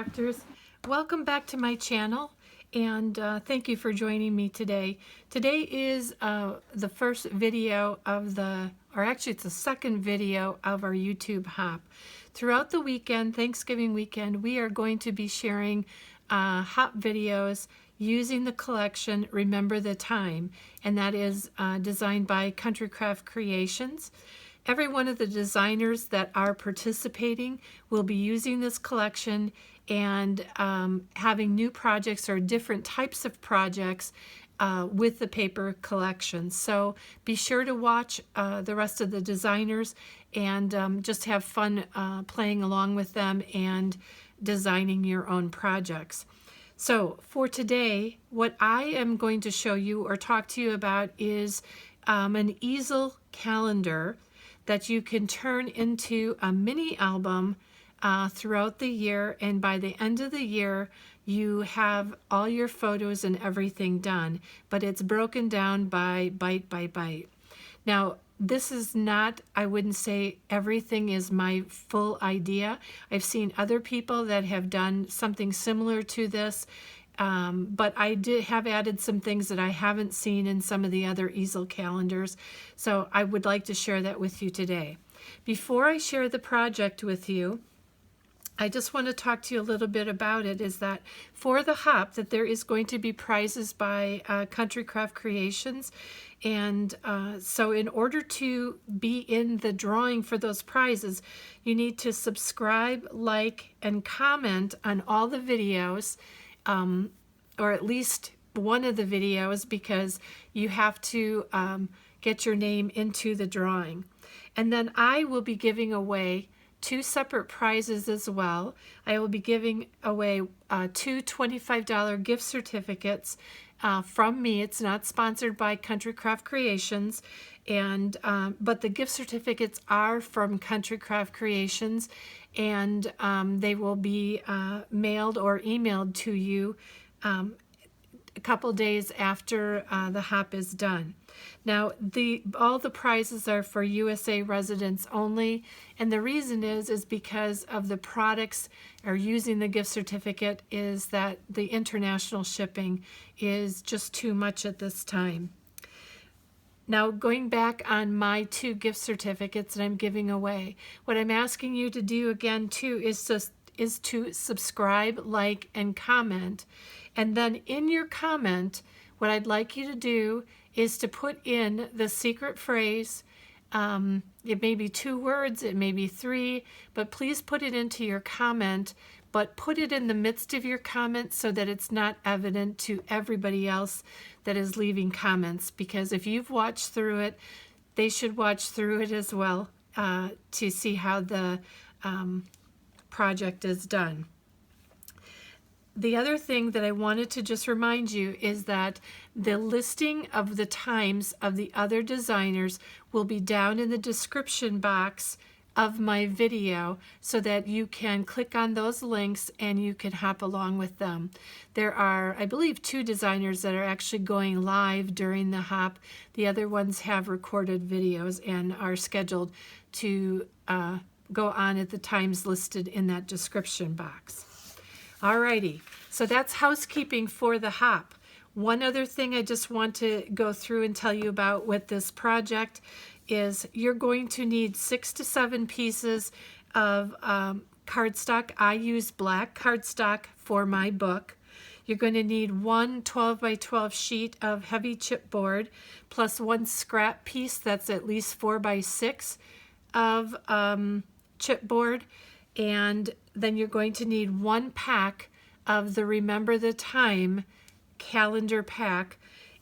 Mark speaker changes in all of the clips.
Speaker 1: Chapters. Welcome back to my channel, and thank you for joining me today. Today is the first video of it's the second video of our YouTube hop. Throughout the weekend, Thanksgiving weekend, we are going to be sharing hop videos using the collection Remember the Time, and that is designed by Countrycraft Creations. Every one of the designers that are participating will be using this collection and having new projects or different types of projects with the paper collection. So be sure to watch the rest of the designers and just have fun playing along with them and designing your own projects. So for today, what I am going to show you or talk to you about is an easel calendar that you can turn into a mini album throughout the year, and by the end of the year you have all your photos and everything done, but it's broken down by bite by bite. Now this is not, I wouldn't say everything is my full idea. I've seen other people that have done something similar to this, but I did have added some things that I haven't seen in some of the other easel calendars, so I would like to share that with you today. Before I share the project with you, I just want to talk to you a little bit about it, is that for the hop that there is going to be prizes by Countrycraft Creations, and so in order to be in the drawing for those prizes, you need to subscribe, like, and comment on all the videos, or at least one of the videos, because you have to get your name into the drawing. And then I will be giving away two separate prizes as well. I will be giving away two $25 gift certificates from me. It's not sponsored by Countrycraft Creations, and but the gift certificates are from Countrycraft Creations, and they will be mailed or emailed to you a couple days after the hop is done. Now all the prizes are for USA residents only, and the reason is because of the products or using the gift certificate is that the international shipping is just too much at this time. Now going back on my two gift certificates that I'm giving away, what I'm asking you to do again too is to subscribe, like, and comment. And then in your comment, what I'd like you to do is to put in the secret phrase. It may be 2 words, it may be 3, but please put it into your comment, but put it in the midst of your comment so that it's not evident to everybody else that is leaving comments, because if you've watched through it, they should watch through it as well to see how the project is done. The other thing that I wanted to just remind you is that the listing of the times of the other designers will be down in the description box of my video, so that you can click on those links and you can hop along with them. There are, I believe, 2 designers that are actually going live during the hop. The other ones have recorded videos and are scheduled to go on at the times listed in that description box. Alrighty, so that's housekeeping for the hop. One other thing I just want to go through and tell you about with this project is you're going to need 6 to 7 pieces of cardstock. I use black cardstock for my book. You're going to need 1 12 by 12 sheet of heavy chipboard, plus 1 scrap piece that's at least 4 by 6 of chipboard, and then you're going to need 1 pack of the Remember the Time calendar pack.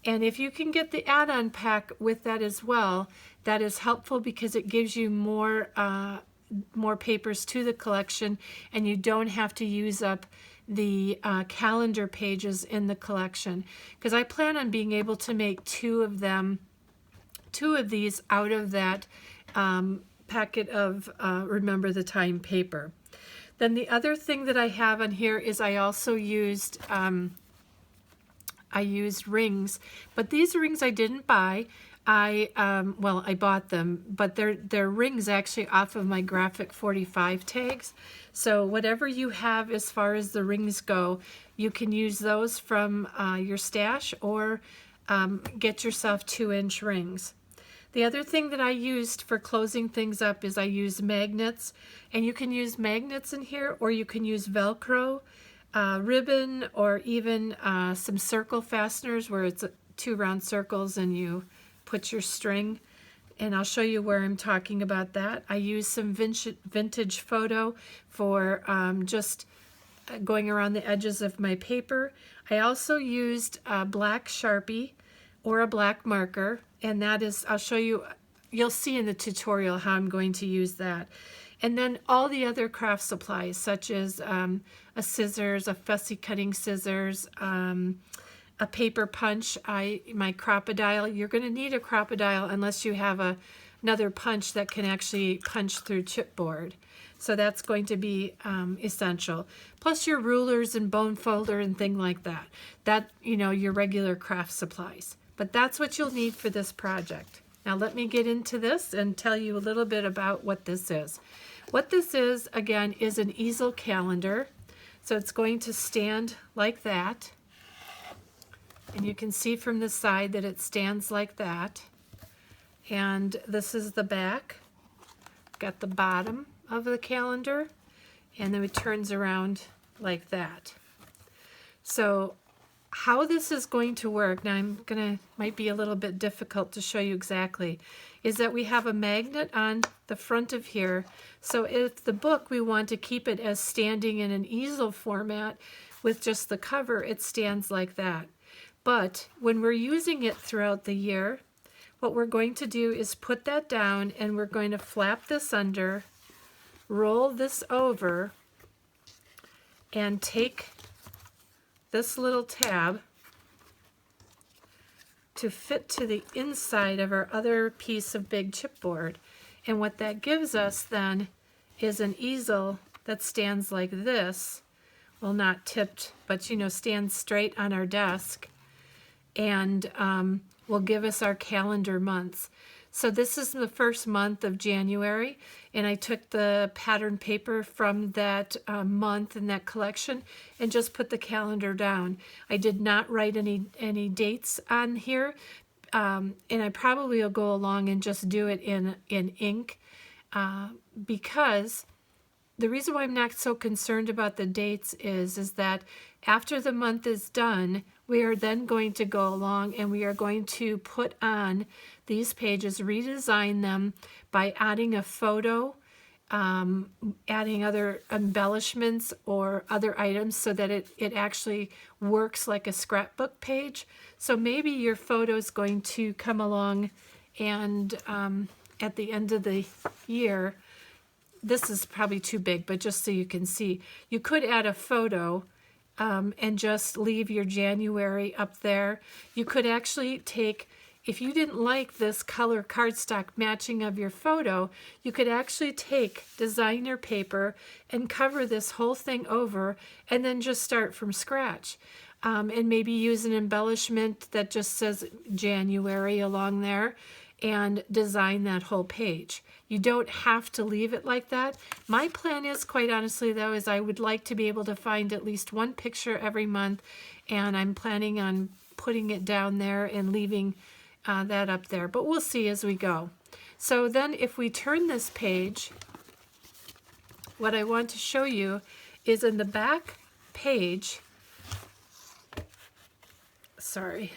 Speaker 1: And if you can get the add-on pack with that as well, that is helpful because it gives you more papers to the collection, and you don't have to use up the calendar pages in the collection, because I plan on being able to make 2 of these out of that packet of Remember the Time paper. Then the other thing that I have on here is I also used rings, but these rings I didn't buy. well, I bought them, but they're rings actually off of my Graphic 45 tags. So whatever you have as far as the rings go, you can use those from your stash, or get yourself 2-inch rings. The other thing that I used for closing things up is I use magnets, and you can use magnets in here, or you can use Velcro, ribbon, or even some circle fasteners where it's 2 round circles and you put your string. And I'll show you where I'm talking about that. I use some vintage photo for just going around the edges of my paper. I also used a black Sharpie or a black marker, and that is, I'll show you, you'll see in the tutorial how I'm going to use that. And then all the other craft supplies, such as a scissors, a fussy cutting scissors, a paper punch, my crocodile. You're going to need a crocodile unless you have another punch that can actually punch through chipboard. So that's going to be essential. Plus your rulers and bone folder and thing like that. That, you know, your regular craft supplies. But that's what you'll need for this project. Now let me get into this and tell you a little bit about what this is. What this is, again, is an easel calendar. So it's going to stand like that. And you can see from the side that it stands like that. And this is the back. Got the bottom of the calendar, and then it turns around like that. So how this is going to work, now might be a little bit difficult to show you exactly, is that we have a magnet on the front of here. So if the book, we want to keep it as standing in an easel format with just the cover, it stands like that. But when we're using it throughout the year, what we're going to do is put that down, and we're going to flap this under, roll this over, and take this little tab to fit to the inside of our other piece of big chipboard. And what that gives us then is an easel that stands like this. Well, not tipped, but you know, stands straight on our desk, and will give us our calendar months. So this is the first month of January, and I took the pattern paper from that month in that collection and just put the calendar down. I did not write any dates on here, and I probably will go along and just do it in ink, because the reason why I'm not so concerned about the dates is that after the month is done, we are then going to go along and we are going to put on these pages, redesign them by adding a photo, adding other embellishments or other items so that it actually works like a scrapbook page. So maybe your photo is going to come along, and at the end of the year, this is probably too big, but just so you can see, you could add a photo and just leave your January up there. You could actually take, if you didn't like this color cardstock matching of your photo, you could actually take designer paper and cover this whole thing over and then just start from scratch. And maybe use an embellishment that just says January along there and design that whole page. You don't have to leave it like that. My plan is, quite honestly though, is I would like to be able to find at least one picture every month, and I'm planning on putting it down there and leaving that up there, but we'll see as we go. So then if we turn this page, what I want to show you is in the back page, sorry,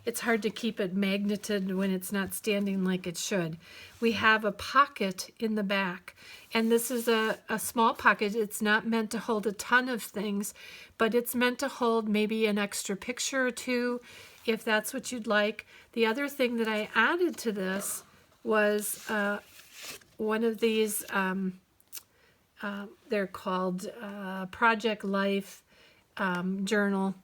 Speaker 1: it's hard to keep it magneted when it's not standing like it should. We have a pocket in the back, and this is a small pocket. It's not meant to hold a ton of things, but it's meant to hold maybe an extra picture or two, if that's what you'd like. The other thing that I added to this was one of these, they're called Project Life journal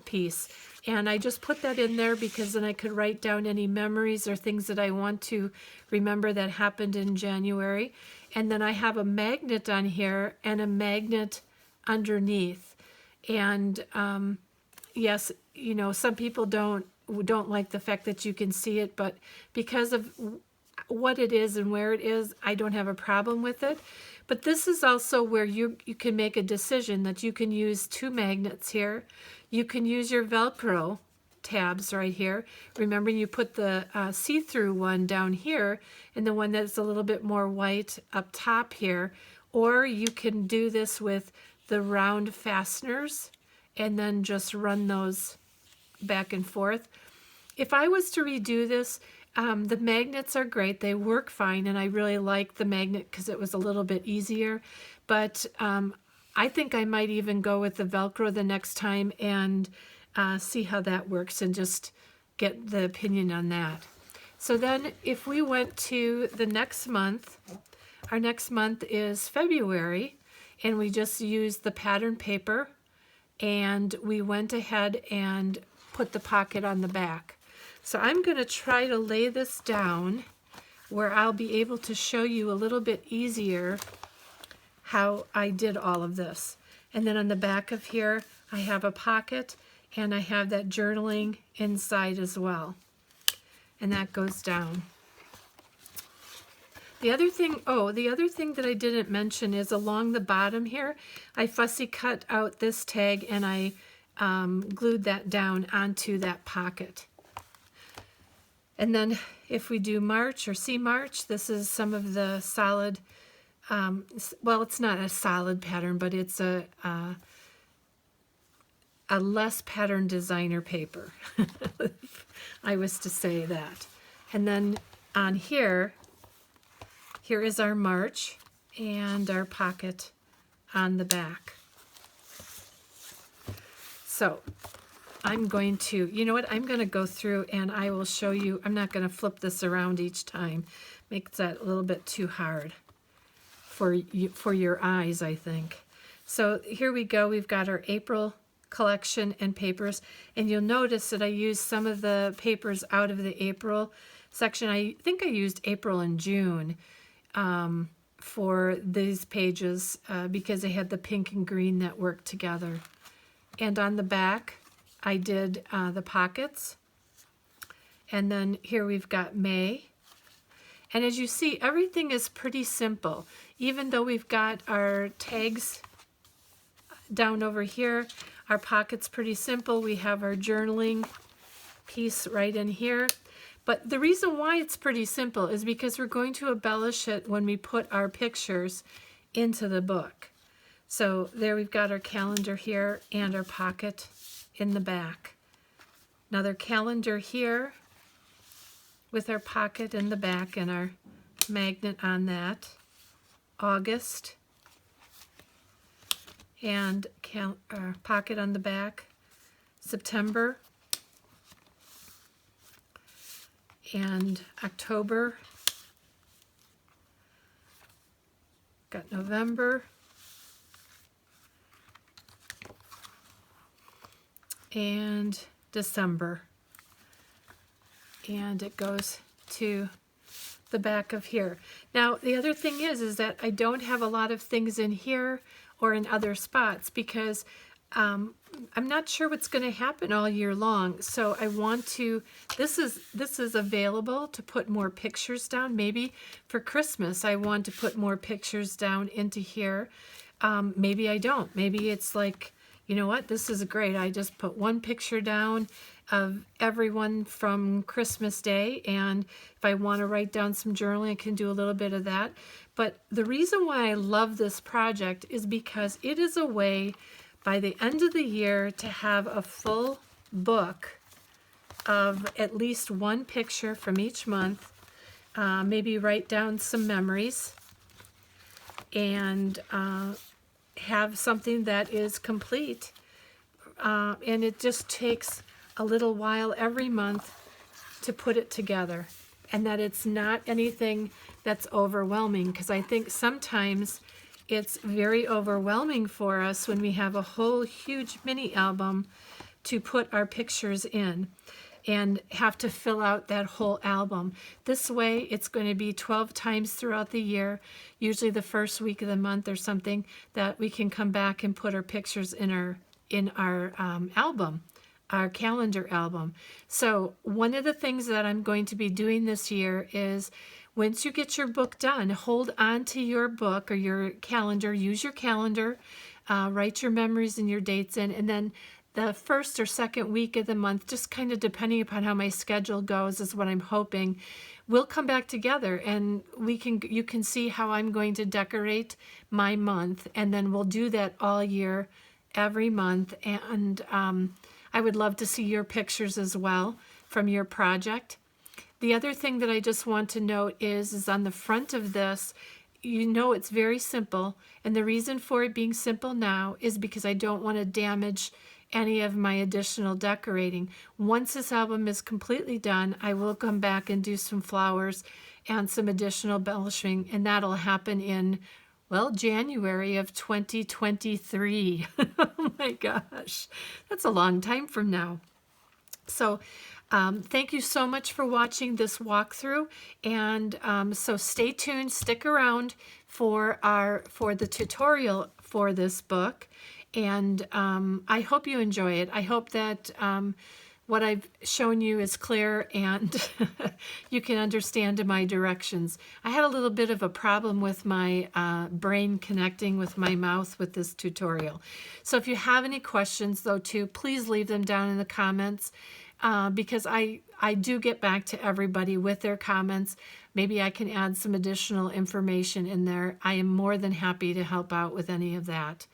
Speaker 1: piece. And I just put that in there because then I could write down any memories or things that I want to remember that happened in January. And then I have a magnet on here and a magnet underneath. And yes, you know, some people don't don't like the fact that you can see it, but because of what it is and where it is, I don't have a problem with it. But this is also where you can make a decision that you can use 2 magnets here. You can use your Velcro tabs right here. Remember, you put the see-through one down here and the one that's a little bit more white up top here. Or you can do this with the round fasteners and then just run those back and forth. If I was to redo this, the magnets are great. They work fine, and I really like the magnet because it was a little bit easier. But I think I might even go with the Velcro the next time and see how that works and just get the opinion on that. So then if we went to the next month, our next month is February, and we just used the pattern paper, and we went ahead and put the pocket on the back. So I'm going to try to lay this down where I'll be able to show you a little bit easier how I did all of this. And then on the back of here, I have a pocket, and I have that journaling inside as well. And that goes down. The other thing that I didn't mention is along the bottom here, I fussy cut out this tag and I glued that down onto that pocket. And then if we do March or see March, this is some of the solid, well, it's not a solid pattern, but it's a less pattern designer paper, I was to say that. And then on here is our March and our pocket on the back. So I'm going to, you know what, I'm going to go through and I will show you. I'm not going to flip this around each time. Makes that a little bit too hard for your eyes, I think. So here we go. We've got our April collection and papers, and you'll notice that I used some of the papers out of the April section. I think I used April and June for these pages because they had the pink and green that worked together. And on the back, I did the pockets. And then here we've got May. And as you see, everything is pretty simple. Even though we've got our tags down over here, our pocket's pretty simple. We have our journaling piece right in here. But the reason why it's pretty simple is because we're going to embellish it when we put our pictures into the book. So there we've got our calendar here and our pocket in the back. Another calendar here with our pocket in the back and our magnet on that. August and pocket on the back. September and October. Got November and December. And it goes to the back of here. Now, the other thing is that I don't have a lot of things in here or in other spots because I'm not sure what's going to happen all year long. So I want to, this is available to put more pictures down. Maybe for Christmas, I want to put more pictures down into here. Maybe I don't. Maybe it's like, you know what, this is great. I just put one picture down of everyone from Christmas Day, and if I want to write down some journaling, I can do a little bit of that. But the reason why I love this project is because it is a way by the end of the year to have a full book of at least one picture from each month, maybe write down some memories, and have something that is complete. And it just takes a little while every month to put it together, and that it's not anything that's overwhelming, because I think sometimes it's very overwhelming for us when we have a whole huge mini album to put our pictures in and have to fill out that whole album. This way, it's going to be 12 times throughout the year, usually the first week of the month or something, that we can come back and put our pictures in our album our calendar album. So one of the things that I'm going to be doing this year is, once you get your book done, hold on to your book or your calendar, use your calendar, write your memories and your dates in, and then the first or second week of the month, just kind of depending upon how my schedule goes, is what I'm hoping, we'll come back together and you can see how I'm going to decorate my month, and then we'll do that all year, every month. And I would love to see your pictures as well from your project. The other thing that I just want to note is on the front of this, you know, it's very simple. And the reason for it being simple now is because I don't want to damage any of my additional decorating. Once this album is completely done, I will come back and do some flowers and some additional embellishing, and that'll happen in, well, January of 2023. Oh my gosh, that's a long time from now. So thank you so much for watching this walkthrough, and so stay tuned, stick around for the tutorial for this book, and I hope you enjoy it. I hope that what I've shown you is clear and you can understand my directions. I had a little bit of a problem with my brain connecting with my mouth with this tutorial. So if you have any questions though too, please leave them down in the comments, because I do get back to everybody with their comments. Maybe I can add some additional information in there. I am more than happy to help out with any of that.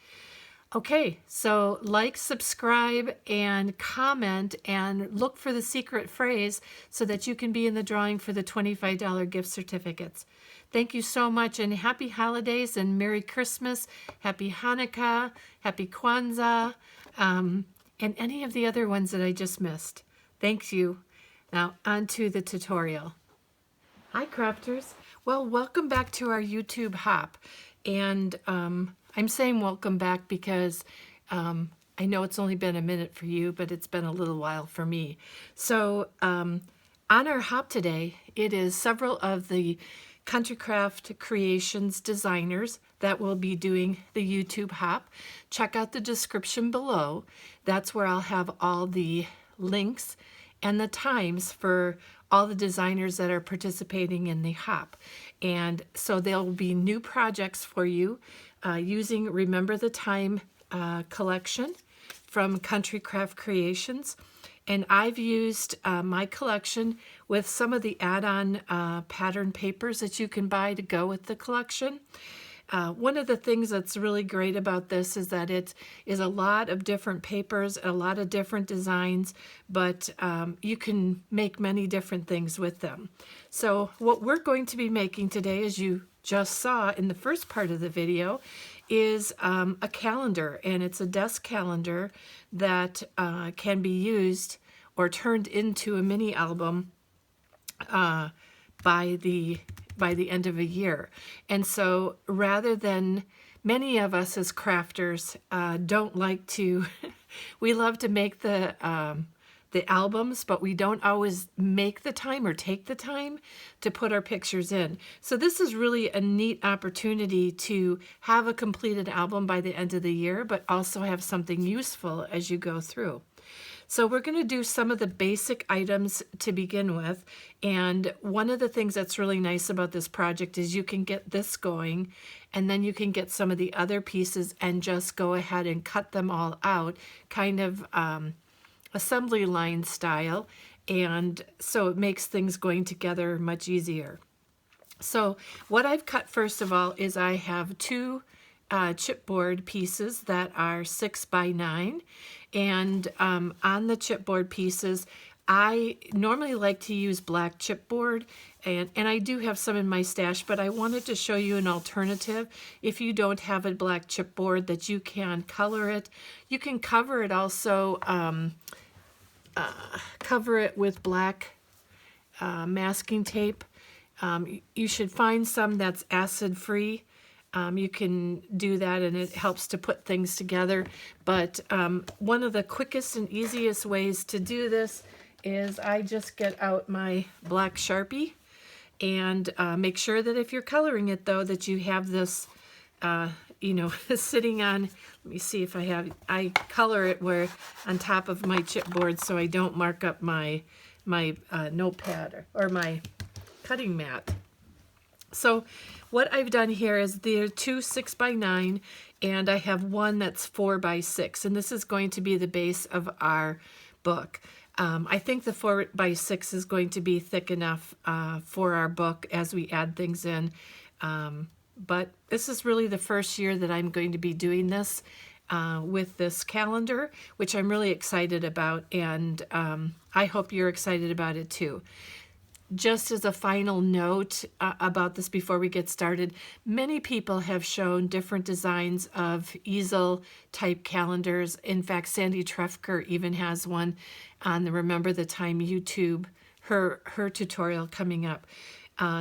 Speaker 1: Okay, so like, subscribe, and comment, and look for the secret phrase so that you can be in the drawing for the $25 gift certificates. Thank you so much, and happy holidays, and Merry Christmas, Happy Hanukkah, Happy Kwanzaa, and any of the other ones that I just missed. Thank you. Now, on to the tutorial. Hi, crafters. Well, welcome back to our YouTube hop. And I'm saying welcome back because I know it's only been a minute for you, but it's been a little while for me. So on our hop today, it is several of the Country Craft Creations designers that will be doing the YouTube hop. Check out the description below. That's where I'll have all the links and the times for all the designers that are participating in the hop. And so there will be new projects for you using Remember the Time collection from Country Craft Creations. And I've used my collection with some of the add-on pattern papers that you can buy to go with the collection. One of the things that's really great about this is that it is a lot of different papers, a lot of different designs, but you can make many different things with them. So what we're going to be making today, as you just saw in the first part of the video, is a calendar, and it's a desk calendar that can be used or turned into a mini album by the end of a year. And so rather than, many of us as crafters don't like to, we love to make the albums, but we don't always make the time or take the time to put our pictures in. So this is really a neat opportunity to have a completed album by the end of the year, but also have something useful as you go through. So we're going to do some of the basic items to begin with. And one of the things that's really nice about this project is you can get this going, and then you can get some of the other pieces and just go ahead and cut them all out, kind of assembly line style. And so it makes things going together much easier. So what I've cut first of all is I have two chipboard pieces that are 6 by 9, and on the chipboard pieces I normally like to use black chipboard, and I do have some in my stash, but I wanted to show you an alternative. If you don't have a black chipboard, that you can color it. You can cover it also, cover it with black masking tape. You should find some that's acid free. You can do that, and it helps to put things together. But one of the quickest and easiest ways to do this is I just get out my black Sharpie, and make sure that if you're coloring it though, that you have this you know, sitting on, let me see if I color it where on top of my chipboard so I don't mark up my notepad or my cutting mat. So what I've done here is there are 2 6x9 and I have one that's 4x6, and this is going to be the base of our book. I think the 4x6 is going to be thick enough for our book as we add things in. But this is really the first year that I'm going to be doing this with this calendar, which I'm really excited about, and I hope you're excited about it too. Just as a final note about this before we get started, many people have shown different designs of easel type calendars. In fact, Sandy Trefker even has one on the Remember the Time YouTube, her tutorial coming up.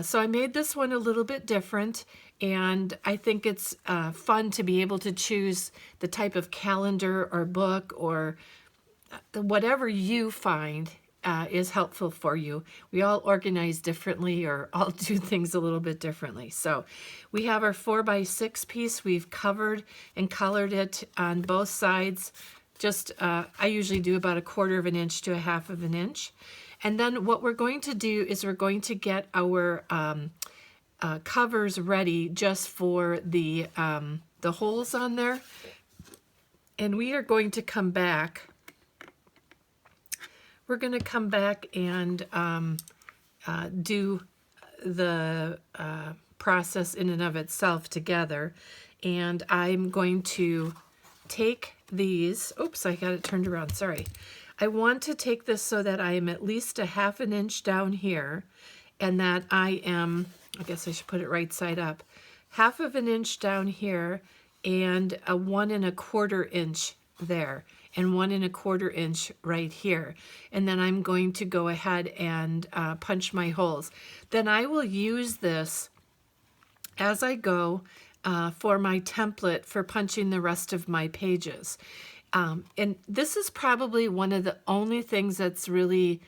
Speaker 1: So I made this one a little bit different, and I think it's fun to be able to choose the type of calendar or book or whatever you find is helpful for you. We all organize differently or all do things a little bit differently. So we have our 4x6 piece. We've covered and colored it on both sides. Just I usually do about 1/4 of an inch to 1/2 of an inch. And then what we're going to do is we're going to get our covers ready just for the holes on there. And we are going to come back. We're going to come back and do the process in and of itself together. And I'm going to take these. Oops, I got it turned around. Sorry. I want to take this so that I am at least 1/2 an inch down here, and that I am, I guess I should put it right side up, 1/2 of an inch down here, and a 1 1/4 inch there, and 1 1/4 inch right here. And then I'm going to go ahead and punch my holes. Then I will use this as I go for my template for punching the rest of my pages. And this is probably one of the only things that's really,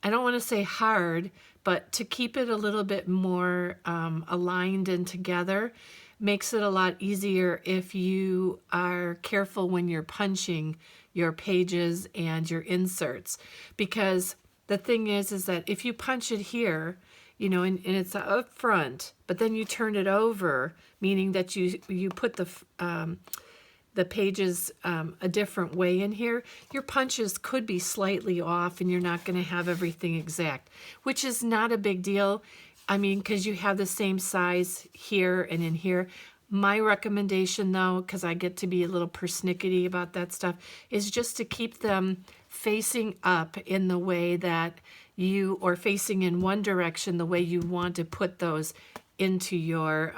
Speaker 1: I don't want to say hard, but to keep it a little bit more aligned and together makes it a lot easier if you are careful when you're punching your pages and your inserts. Because the thing is that if you punch it here, you know, and it's up front, but then you turn it over, meaning that you put the pages a different way in here, your punches could be slightly off and you're not going to have everything exact, which is not a big deal. I mean, because you have the same size here and in here. My recommendation, though, because I get to be a little persnickety about that stuff, is just to keep them facing up in the way that you, or facing in one direction the way you want to put those into your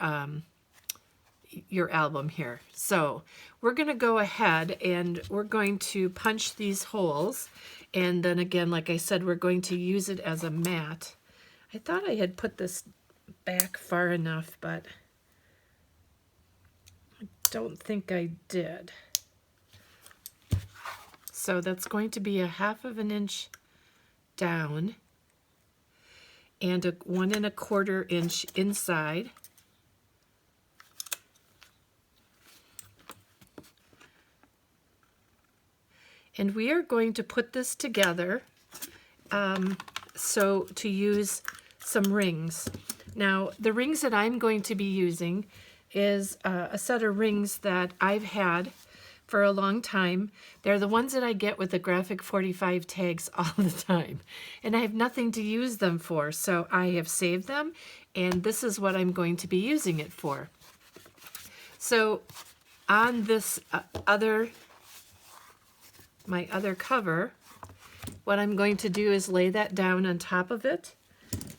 Speaker 1: album here. So we're going to go ahead and we're going to punch these holes, and then again, like I said, we're going to use it as a mat. I thought I had put this back far enough, but I don't think I did. So that's going to be 1/2 of an inch down and a 1 1/4 inch inside. And we are going to put this together so to use some rings. Now, the rings that I'm going to be using is a set of rings that I've had for a long time. They're the ones that I get with the graphic 45 tags all the time. And I have nothing to use them for, so I have saved them, and this is what I'm going to be using it for. So on this my other cover, what I'm going to do is lay that down on top of it.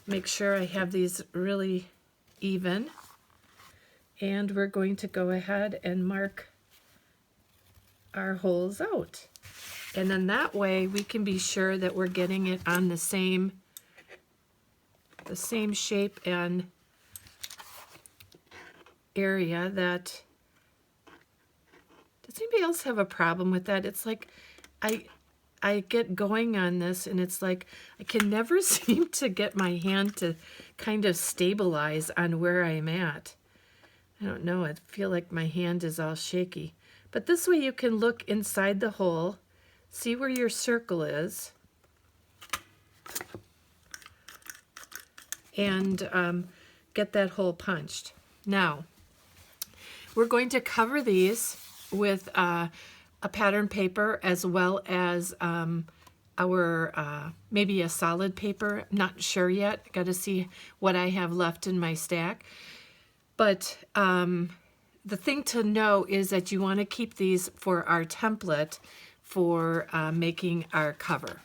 Speaker 1: Make sure I have these really even. And we're going to go ahead and mark our holes out. And then that way we can be sure that we're getting it on the same shape and area. That, does anybody else have a problem with that? It's like I get going on this and it's like I can never seem to get my hand to kind of stabilize on where I'm at. I don't know, I feel like my hand is all shaky. But this way you can look inside the hole, see where your circle is, and get that hole punched. Now, we're going to cover these with a pattern paper as well as our maybe a solid paper. Not sure yet. Got to see what I have left in my stack. But the thing to know is that you want to keep these for our template for making our cover.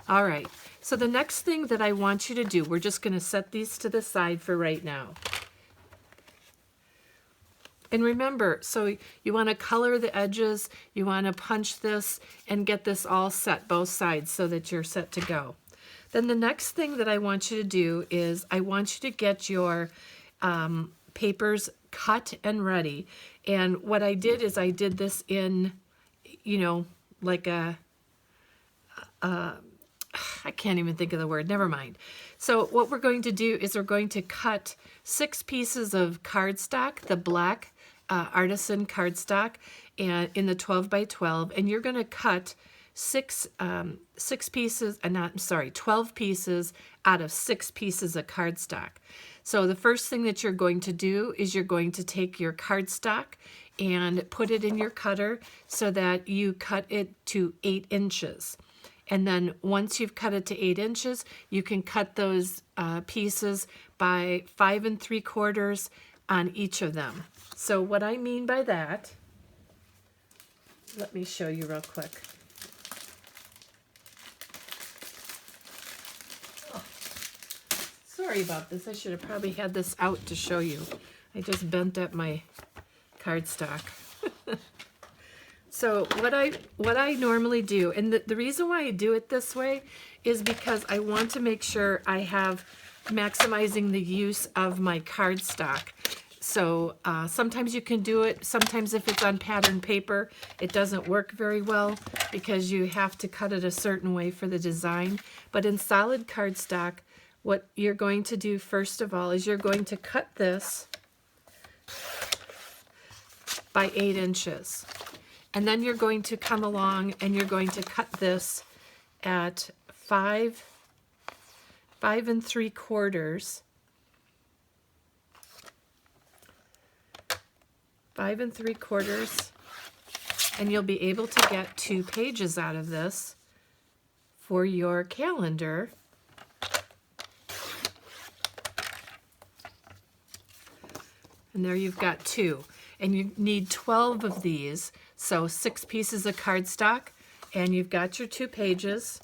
Speaker 1: All right, so the next thing that I want you to do, we're just going to set these to the side for right now. And remember, so you want to color the edges, you want to punch this and get this all set, both sides, so that you're set to go. Then the next thing that I want you to do is I want you to get your papers cut and ready. And what I did is I did this in, you know, like a I can't even think of the word, never mind. So what we're going to do is we're going to cut 6 pieces of cardstock, the black artisan cardstock, and in the 12 by 12, and you're going to cut 12 pieces out of 6 pieces of cardstock. So the first thing that you're going to do is you're going to take your cardstock and put it in your cutter so that you cut it to 8 inches. And then once you've cut it to 8 inches, you can cut those pieces by 5 3/4 on each of them. So what I mean by that, let me show you real quick. Oh, sorry about this. I should have probably had this out to show you. I just bent up my cardstock. So what I normally do, and the reason why I do it this way is because I want to make sure I have maximizing the use of my cardstock. So sometimes you can do it. Sometimes if it's on pattern paper, it doesn't work very well because you have to cut it a certain way for the design. But in solid cardstock, what you're going to do first of all is you're going to cut this by 8 inches. And then you're going to come along and you're going to cut this at 5 3/4. 5 3/4, and you'll be able to get 2 pages out of this for your calendar. And there you've got 2. And you need 12 of these, so 6 pieces of cardstock, and you've got your 2 pages.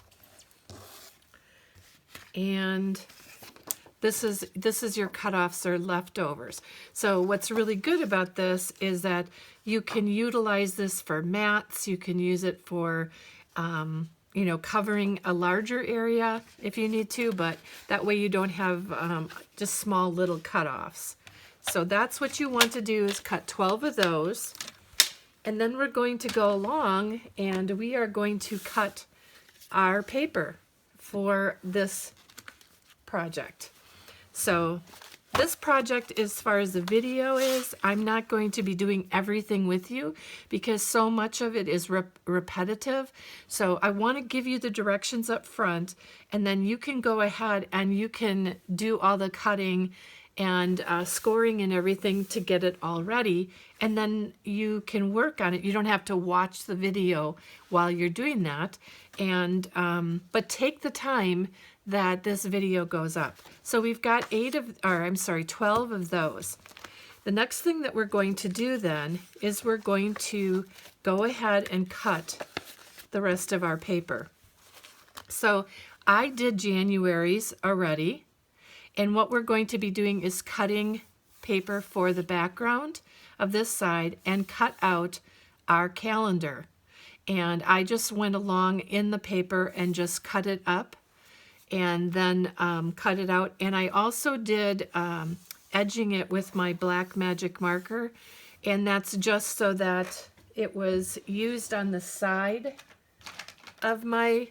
Speaker 1: And this is your cutoffs or leftovers. So what's really good about this is that you can utilize this for mats. You can use it for you know, covering a larger area if you need to, but that way you don't have just small little cutoffs. So that's what you want to do, is cut 12 of those. And then we're going to go along and we are going to cut our paper for this project. So this project, as far as the video is, I'm not going to be doing everything with you because so much of it is repetitive. So I want to give you the directions up front, and then you can go ahead and you can do all the cutting and scoring and everything to get it all ready, and then you can work on it. You don't have to watch the video while you're doing that, and but take the time that this video goes up. So we've got 12 of those. The next thing that we're going to do then is we're going to go ahead and cut the rest of our paper. So I did January's already. And what we're going to be doing is cutting paper for the background of this side and cut out our calendar. And I just went along in the paper and just cut it up and then cut it out. And I also did edging it with my black magic marker. And that's just so that it was used on the side of my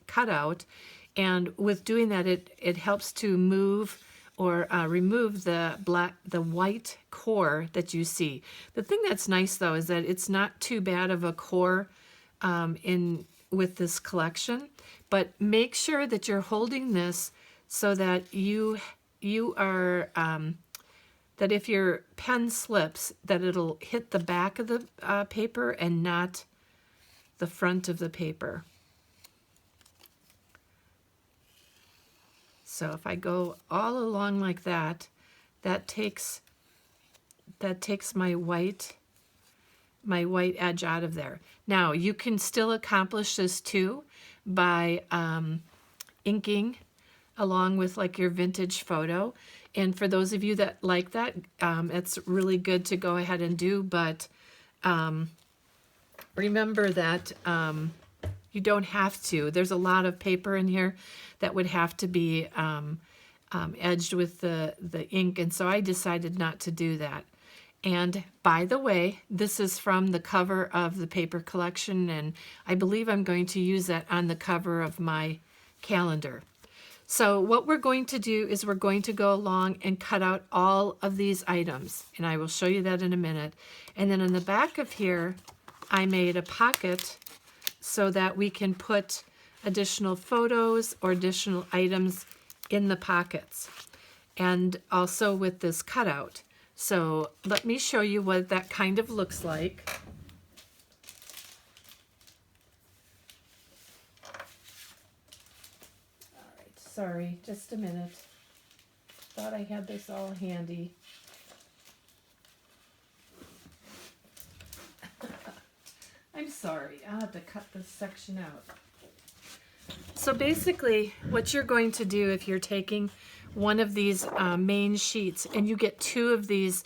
Speaker 1: cutout, And with doing that, it helps to move or remove the white core that you see. The thing that's nice though is that it's not too bad of a core with this collection, but make sure that you're holding this so that you are that if your pen slips, that it'll hit the back of the paper and not the front of the paper. So if I go all along like that, that takes my white edge out of there. Now you can still accomplish this too by inking along with like your vintage photo. And for those of you that like that, it's really good to go ahead and do, but remember that you don't have to. There's a lot of paper in here that would have to be edged with the ink, and so I decided not to do that. And by the way, this is from the cover of the paper collection, and I believe I'm going to use that on the cover of my calendar. So what we're going to do is we're going to go along and cut out all of these items, and I will show you that in a minute. And then on the back of here, I made a pocket so that we can put additional photos or additional items in the pockets, and also with this cutout. So let me show you what that kind of looks like. All right, sorry, just a minute. Thought I had this all handy. I'm sorry, I'll have to cut this section out. So basically, what you're going to do if you're taking one of these main sheets and you get two of these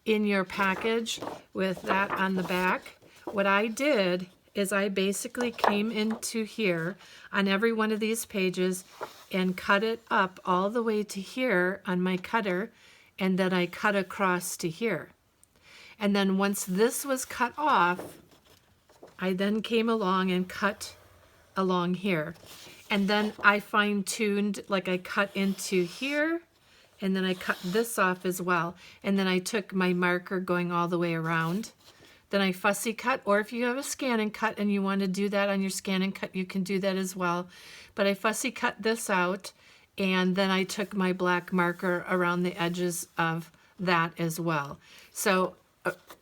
Speaker 1: in your package with that on the back, what I did is I basically came into here on every one of these pages and cut it up all the way to here on my cutter, and then I cut across to here. And then once this was cut off, I then came along and cut along here. And then I fine-tuned, like I cut into here, and then I cut this off as well. And then I took my marker going all the way around. Then I fussy cut, or if you have a scan and cut and you want to do that on your scan and cut, you can do that as well. But I fussy cut this out, and then I took my black marker around the edges of that as well. So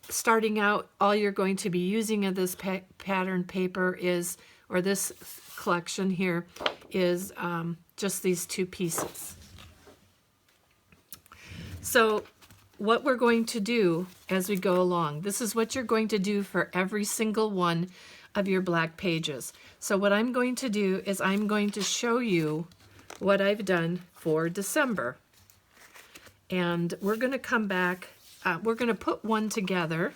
Speaker 1: starting out, all you're going to be using of this pattern paper is, or this collection here, is just these two pieces. So what we're going to do as we go along, this is what you're going to do for every single one of your black pages. So what I'm going to do is I'm going to show you what I've done for December. And we're going to come back, we're going to put one together,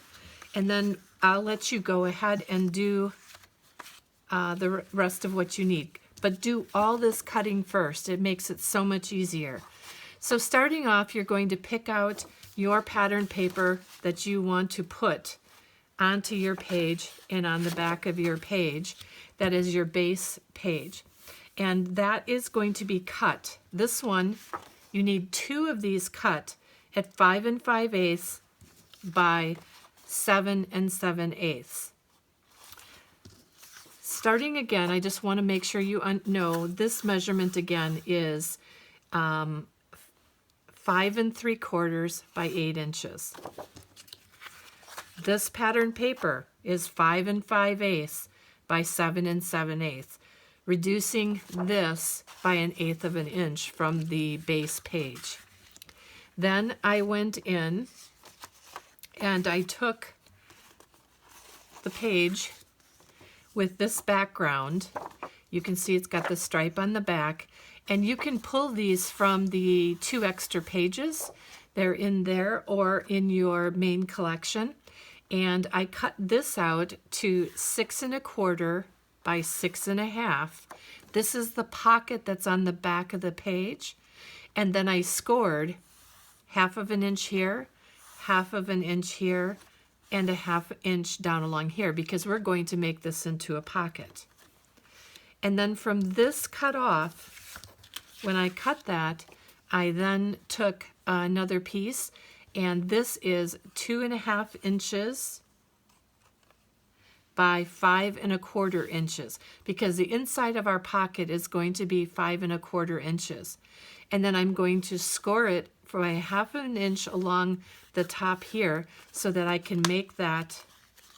Speaker 1: and then I'll let you go ahead and do the rest of what you need. But do all this cutting first. It makes it so much easier. So starting off, you're going to pick out your pattern paper that you want to put onto your page and on the back of your page. That is your base page. And that is going to be cut. This one, you need two of these cut at 5 5/8 by 7 7/8. Starting again, I just want to make sure you know this measurement again is 5 3/4 by 8 inches. This pattern paper is 5 5/8 by 7 7/8, reducing this by 1/8 of an inch from the base page. Then I went in and I took the page with this background. You can see it's got the stripe on the back, and you can pull these from the 2 extra pages. They're in there or in your main collection. And I cut this out to 6 1/4 by 6 1/2. This is the pocket that's on the back of the page. And then I scored 1/2 of an inch here, 1/2 of an inch here, and 1/2 inch down along here, because we're going to make this into a pocket. And then from this cut off, when I cut that, I then took another piece, and this is 2.5 inches by 5 1/4 inches, because the inside of our pocket is going to be 5 1/4 inches. And then I'm going to score it for a 1/2 inch along the top here so that I can make that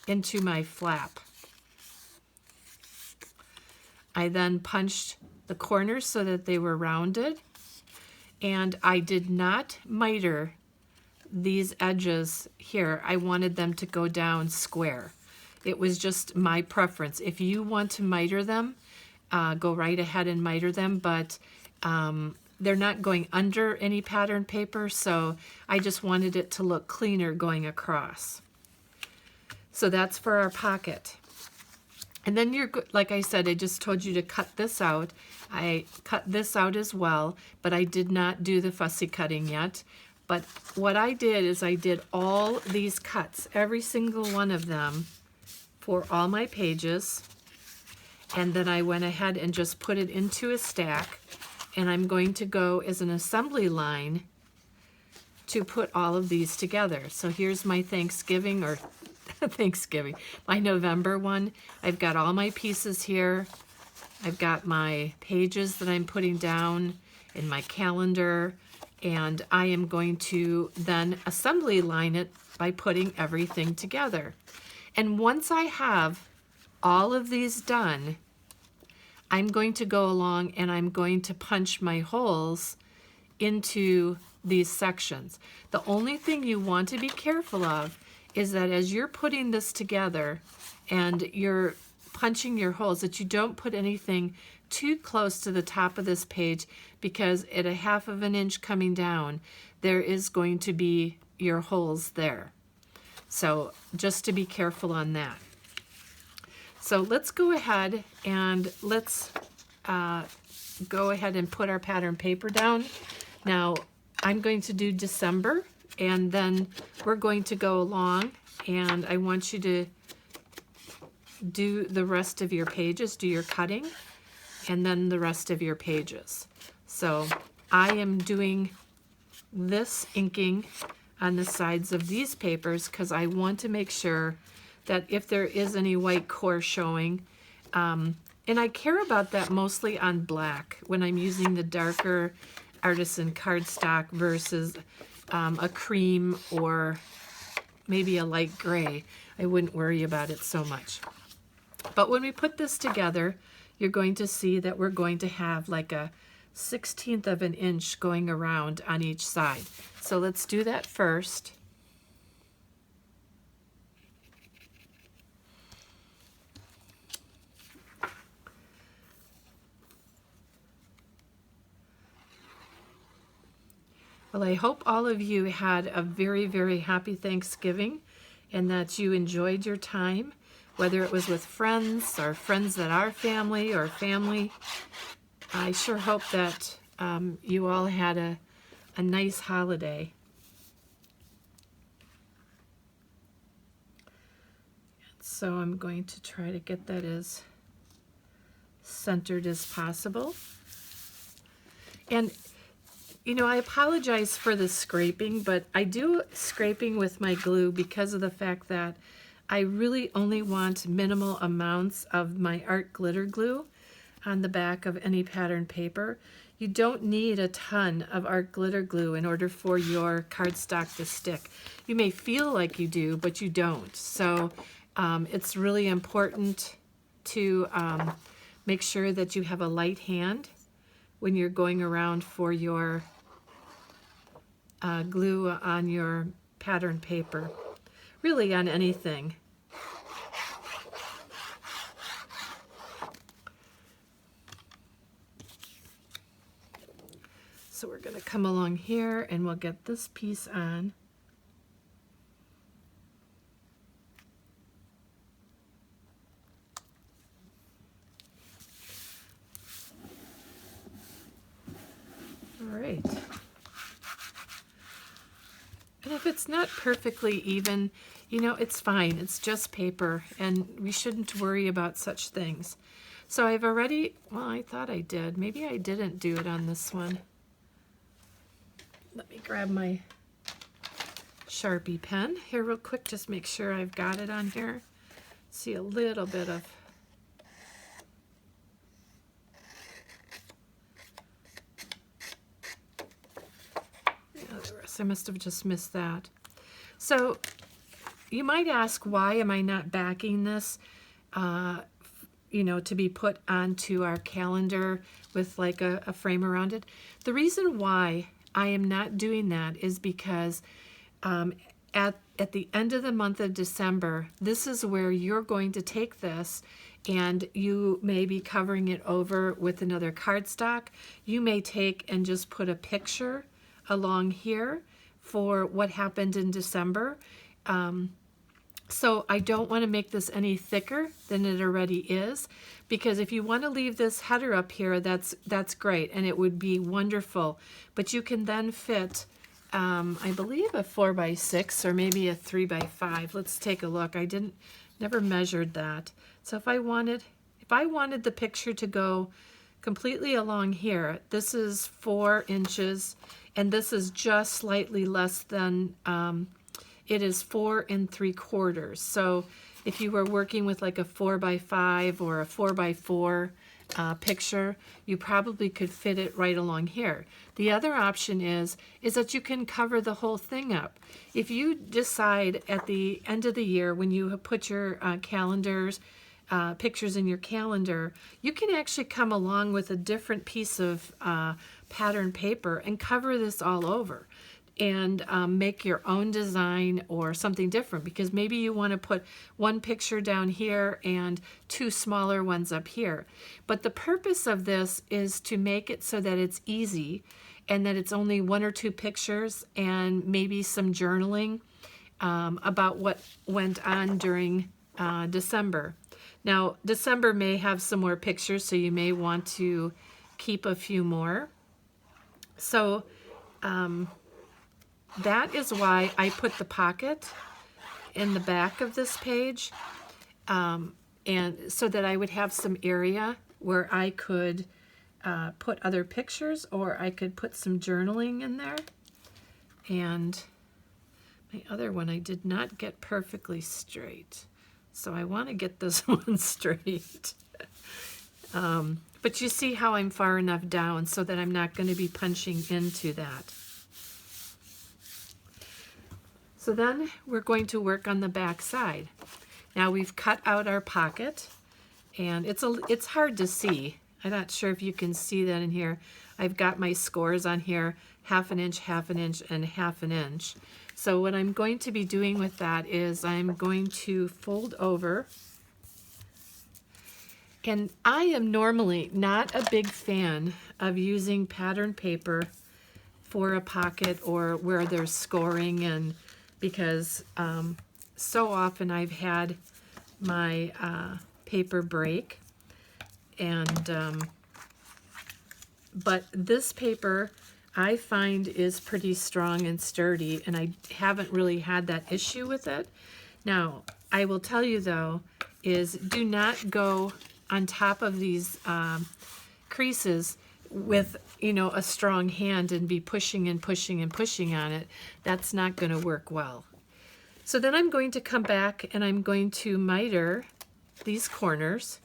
Speaker 1: into my flap. I then punched the corners so that they were rounded, and I did not miter these edges here. I wanted them to go down square. It was just my preference. If you want to miter them, go right ahead and miter them, but they're not going under any pattern paper, so I just wanted it to look cleaner going across. So that's for our pocket. And then you're, like I said, I just told you to cut this out. I cut this out as well, but I did not do the fussy cutting yet. But what I did is I did all these cuts, every single one of them, for all my pages. And then I went ahead and just put it into a stack. And I'm going to go as an assembly line to put all of these together. So here's my Thanksgiving, or Thanksgiving, my November one. I've got all my pieces here. I've got my pages that I'm putting down in my calendar, and I am going to then assembly line it by putting everything together. And once I have all of these done, I'm going to go along and I'm going to punch my holes into these sections. The only thing you want to be careful of is that as you're putting this together and you're punching your holes, that you don't put anything too close to the top of this page, because at a 1/2 inch coming down, there is going to be your holes there. So just to be careful on that. So let's go ahead and let's go ahead and put our pattern paper down. Now I'm going to do December, and then we're going to go along, and I want you to do the rest of your pages, do your cutting, and then the rest of your pages. So I am doing this inking on the sides of these papers because I want to make sure that if there is any white core showing, and I care about that mostly on black when I'm using the darker artisan cardstock versus a cream or maybe a light gray. I wouldn't worry about it so much. But when we put this together, you're going to see that we're going to have like a 1/16 of an inch going around on each side. So let's do that first. Well, I hope all of you had a very, very happy Thanksgiving and that you enjoyed your time, whether it was with friends or friends that are family or family. I sure hope that you all had a nice holiday. So I'm going to try to get that as centered as possible. And you know, I apologize for the scraping, but I do scraping with my glue because of the fact that I really only want minimal amounts of my art glitter glue on the back of any pattern paper. You don't need a ton of art glitter glue in order for your cardstock to stick. You may feel like you do, but you don't. So it's really important to make sure that you have a light hand when you're going around for your glue on your pattern paper, really on anything. So we're going to come along here and we'll get this piece on. All right. And if it's not perfectly even, you know, it's fine. It's just paper, and we shouldn't worry about such things. So I've already, well, I thought I did. Maybe I didn't do it on this one. Let me grab my Sharpie pen here real quick, just make sure I've got it on here. See a little bit of I must have just missed that. So you might ask, why am I not backing this, you know, to be put onto our calendar with like a frame around it? The reason why I am not doing that is because at the end of the month of December, this is where you're going to take this and you may be covering it over with another cardstock. You may take and just put a picture along here for what happened in December. So I don't want to make this any thicker than it already is, because if you want to leave this header up here, that's great, and it would be wonderful. But you can then fit, I believe, a 4x6 or maybe a 3x5. Let's take a look. I never measured that. So if I wanted the picture to go completely along here, this is 4 inches, and this is just slightly less than, it is 4 3/4. So if you were working with like a 4x5 or a 4x4 picture, you probably could fit it right along here. The other option is that you can cover the whole thing up. If you decide at the end of the year, when you put your calendars, pictures in your calendar, you can actually come along with a different piece of pattern paper and cover this all over and make your own design or something different, because maybe you want to put one picture down here and 2 smaller ones up here. But the purpose of this is to make it so that it's easy and that it's only 1 or 2 pictures and maybe some journaling about what went on during December. Now, December may have some more pictures, so you may want to keep a few more. So that is why I put the pocket in the back of this page, and so that I would have some area where I could put other pictures, or I could put some journaling in there. And my other one I did not get perfectly straight, so I want to get this one straight. But you see how I'm far enough down so that I'm not going to be punching into that. So then we're going to work on the back side. Now we've cut out our pocket, and it's hard to see. I'm not sure if you can see that in here. I've got my scores on here, 1/2 inch, 1/2 inch, and 1/2 inch. So what I'm going to be doing with that is I'm going to fold over. And I am normally not a big fan of using pattern paper for a pocket or where there's scoring, and because so often I've had my paper break, and but this paper I find is pretty strong and sturdy, and I haven't really had that issue with it. Now, I will tell you though, is do not go on top of these creases with, you know, a strong hand and be pushing and pushing and pushing on it. That's not going to work well. So then I'm going to come back and I'm going to miter these corners.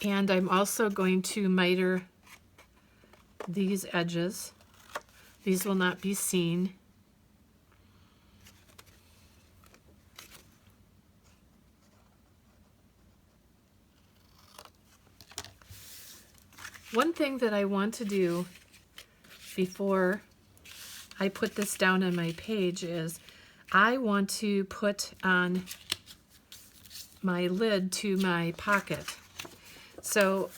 Speaker 1: And I'm also going to miter these edges. These will not be seen. One thing that I want to do before I put this down on my page is I want to put on my lid to my pocket. So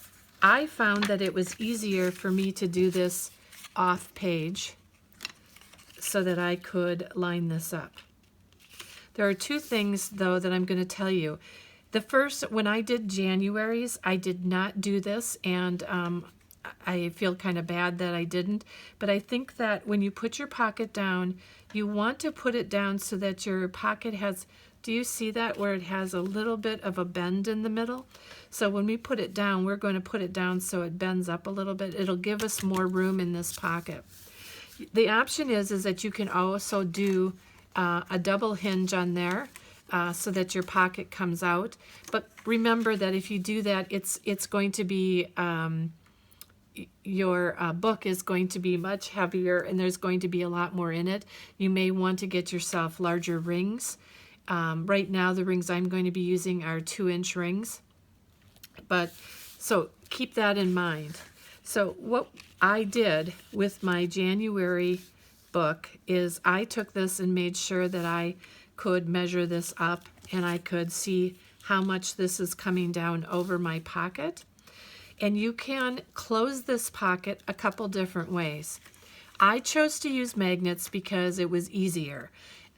Speaker 1: I found that it was easier for me to do this off page so that I could line this up. There are 2 things though that I'm going to tell you. The first, when I did January's, I did not do this, and I feel kind of bad that I didn't, but I think that when you put your pocket down, you want to put it down so that your pocket has, do you see that where it has a little bit of a bend in the middle? So when we put it down, we're going to put it down so it bends up a little bit. It'll give us more room in this pocket. The option is that you can also do a double hinge on there so that your pocket comes out. But remember that if you do that, it's going to be, your book is going to be much heavier and there's going to be a lot more in it. You may want to get yourself larger rings. Right now the rings I'm going to be using are 2-inch rings. But so keep that in mind. So what I did with my January book is I took this and made sure that I could measure this up and I could see how much this is coming down over my pocket. And you can close this pocket a couple different ways. I chose to use magnets because it was easier,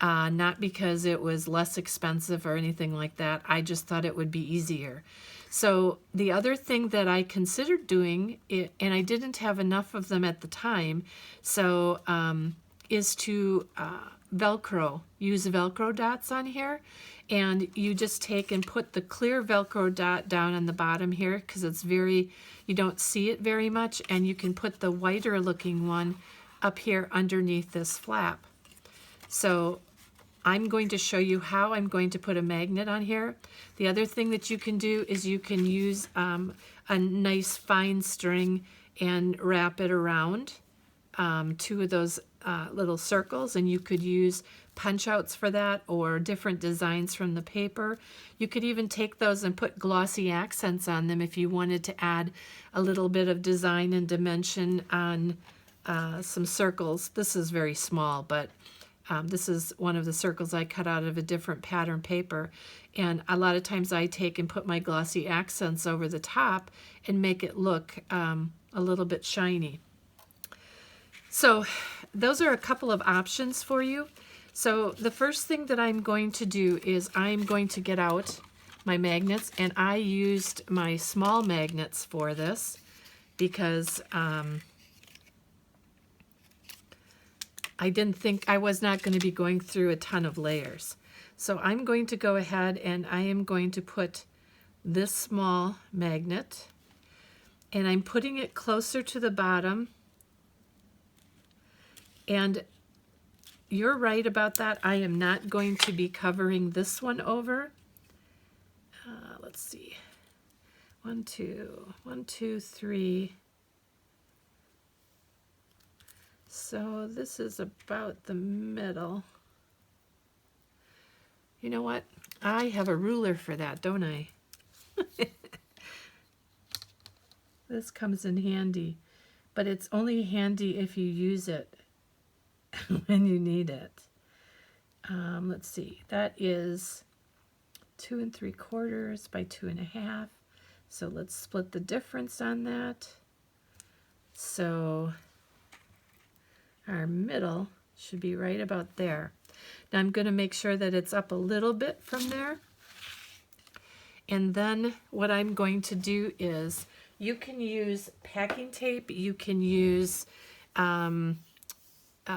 Speaker 1: not because it was less expensive or anything like that. I just thought it would be easier. So the other thing that I considered doing, and I didn't have enough of them at the time, so is to use Velcro dots on here. And you just take and put the clear Velcro dot down on the bottom here because it's you don't see it very much, and you can put the whiter looking one up here underneath this flap. So I'm going to show you how I'm going to put a magnet on here. The other thing that you can do is you can use a nice fine string and wrap it around 2 of those little circles, and you could use punch outs for that or different designs from the paper. You could even take those and put glossy accents on them if you wanted to add a little bit of design and dimension on some circles. This is very small, but this is one of the circles I cut out of a different pattern paper, and a lot of times I take and put my glossy accents over the top and make it look a little bit shiny. So those are a couple of options for you. So the first thing that I'm going to do is I'm going to get out my magnets, and I used my small magnets for this because I didn't think I was not going to be going through a ton of layers. So I'm going to go ahead and I am going to put this small magnet, and I'm putting it closer to the bottom. And you're right about that. I am not going to be covering this one over. Let's see. 1, 2, 3. So this is about the middle. You know what? I have a ruler for that, don't I? This comes in handy, but it's only handy if you use it when you need it. Let's see, that is 2 3/4 by 2 1/2. So let's split the difference on that. So our middle should be right about there. Now I'm going to make sure that it's up a little bit from there. And then what I'm going to do is you can use packing tape, you can use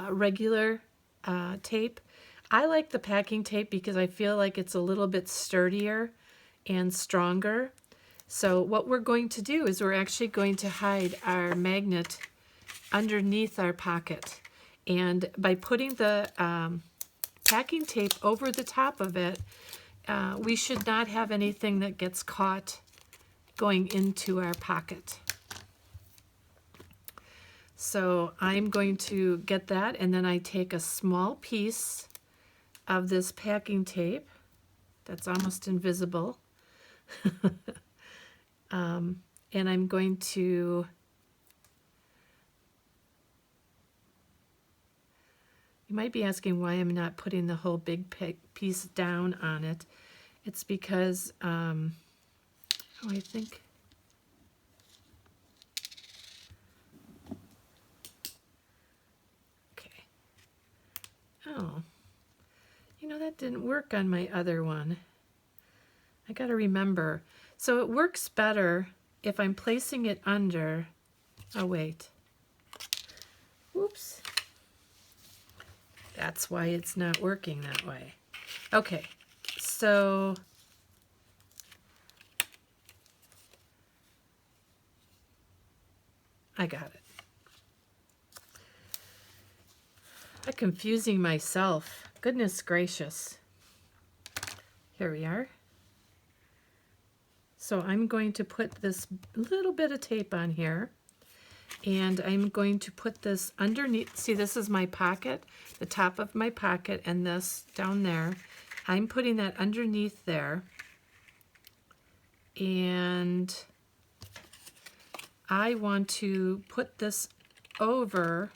Speaker 1: regular tape. I like the packing tape because I feel like it's a little bit sturdier and stronger. So what we're going to do is we're actually going to hide our magnet underneath our pocket. And by putting the packing tape over the top of it, we should not have anything that gets caught going into our pocket. So I'm going to get that, and then I take a small piece of this packing tape that's almost invisible, and I'm going to, you might be asking why I'm not putting the whole big piece down on it. It's because, I think, okay. Oh, you know, that didn't work on my other one. I got to remember. So it works better if I'm placing it under Oh, wait. Oops. That's why it's not working that way. Okay, so I got it. I'm confusing myself. Goodness gracious. Here we are. So I'm going to put this little bit of tape on here, and I'm going to put this underneath. See, this is my pocket, the top of my pocket, and this down there. I'm putting that underneath there, and I want to put this over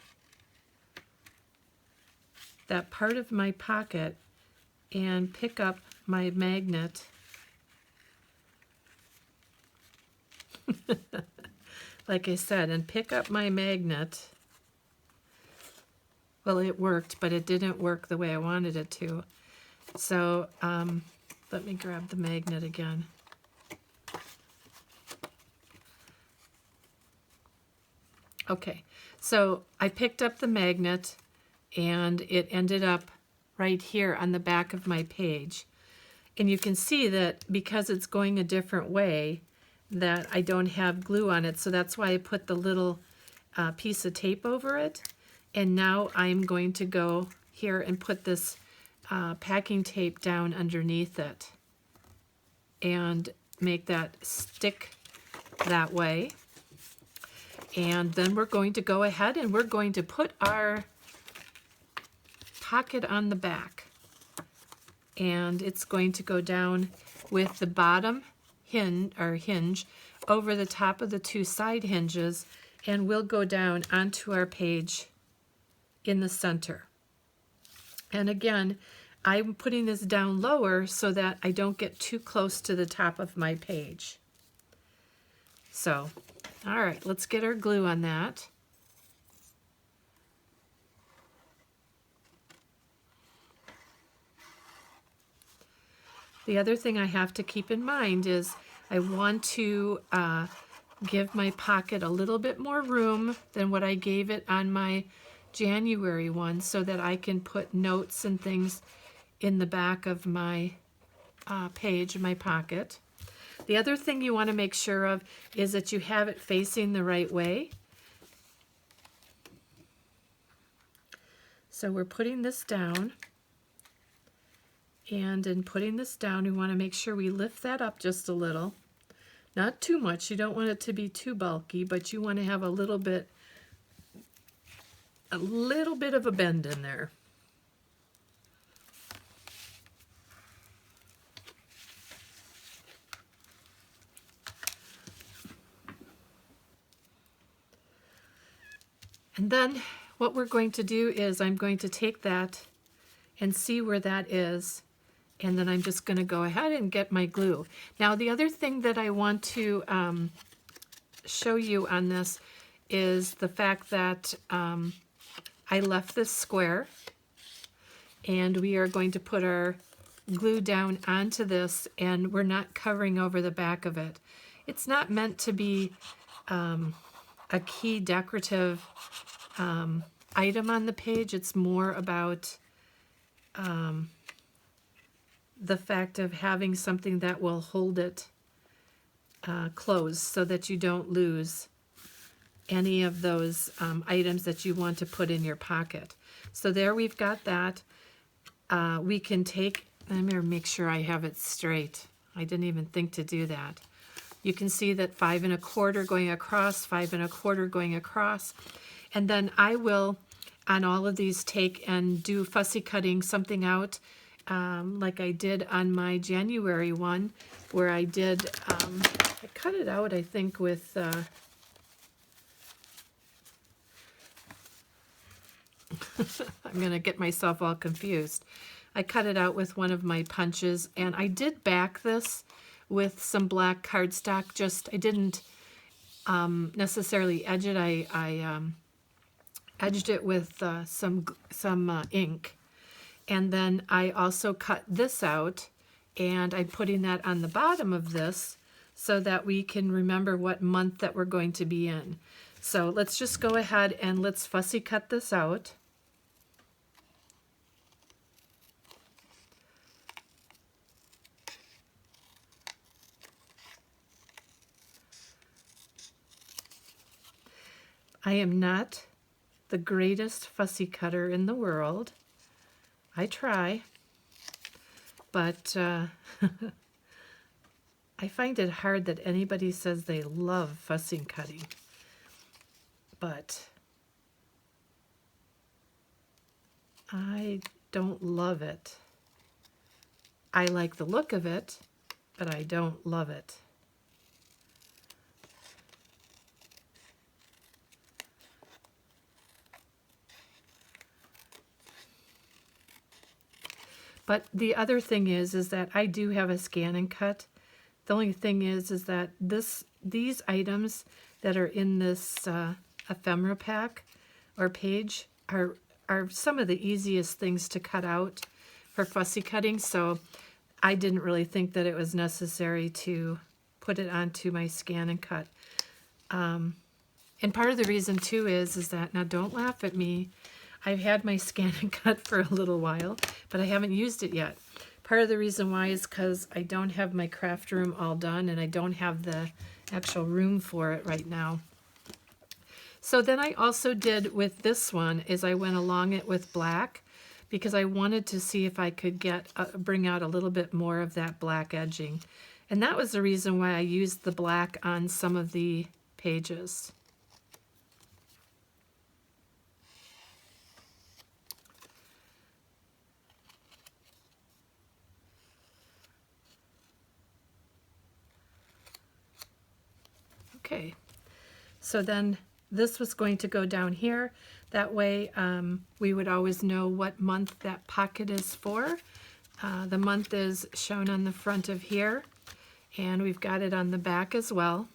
Speaker 1: that part of my pocket and pick up my magnet. Like I said, and pick up my magnet. Well, it worked, but it didn't work the way I wanted it to. So let me grab the magnet again. Okay, so I picked up the magnet, and it ended up right here on the back of my page. And you can see that because it's going a different way, that I don't have glue on it, so that's why I put the little piece of tape over it. And now I'm going to go here and put this packing tape down underneath it and make that stick that way. And then we're going to go ahead and we're going to put our pocket on the back, and it's going to go down with the bottom hinge over the top of the two side hinges, and we'll go down onto our page in the center. And again, I'm putting this down lower so that I don't get too close to the top of my page. So, all right, let's get our glue on that. The other thing I have to keep in mind is I want to give my pocket a little bit more room than what I gave it on my January one, so that I can put notes and things in the back of my page, my pocket. The other thing you want to make sure of is that you have it facing the right way. So we're putting this down. And in putting this down, we want to make sure we lift that up just a little. Not too much. You don't want it to be too bulky, but you want to have a little bit of a bend in there. And then what we're going to do is I'm going to take that and see where that is. And then I'm just going to go ahead and get my glue. Now, the other thing that I want to show you on this is the fact that I left this square, and we are going to put our glue down onto this, and we're not covering over the back of it. It's not meant to be a key decorative item on the page. It's more about the fact of having something that will hold it closed so that you don't lose any of those items that you want to put in your pocket. So there we've got that. We can take, let me make sure I have it straight. I didn't even think to do that. You can see that 5 1/4 going across, 5 1/4 going across. And then I will, on all of these, take and do fussy cutting something out like I did on my January one, where I did, I cut it out, I think, with, I'm going to get myself all confused. I cut it out with one of my punches, and I did back this with some black cardstock. Just, I didn't necessarily edge it. I edged it with some ink. And then I also cut this out, and I'm putting that on the bottom of this so that we can remember what month that we're going to be in. So let's just go ahead and let's fussy cut this out. I am not the greatest fussy cutter in the world. I try, but I find it hard that anybody says they love fussy cutting. But I don't love it. I like the look of it, but I don't love it. But the other thing is that I do have a scan and cut. The only thing is that these items that are in this ephemera pack or page are some of the easiest things to cut out for fussy cutting. So I didn't really think that it was necessary to put it onto my scan and cut. And part of the reason too is that, now don't laugh at me, I've had my scan and cut for a little while, but I haven't used it yet. Part of the reason why is because I don't have my craft room all done and I don't have the actual room for it right now. So then I also did with this one is I went along it with black because I wanted to see if I could bring out a little bit more of that black edging. And that was the reason why I used the black on some of the pages. Okay, so then this was going to go down here. That way we would always know what month that pocket is for. The month is shown on the front of here, and we've got it on the back as well.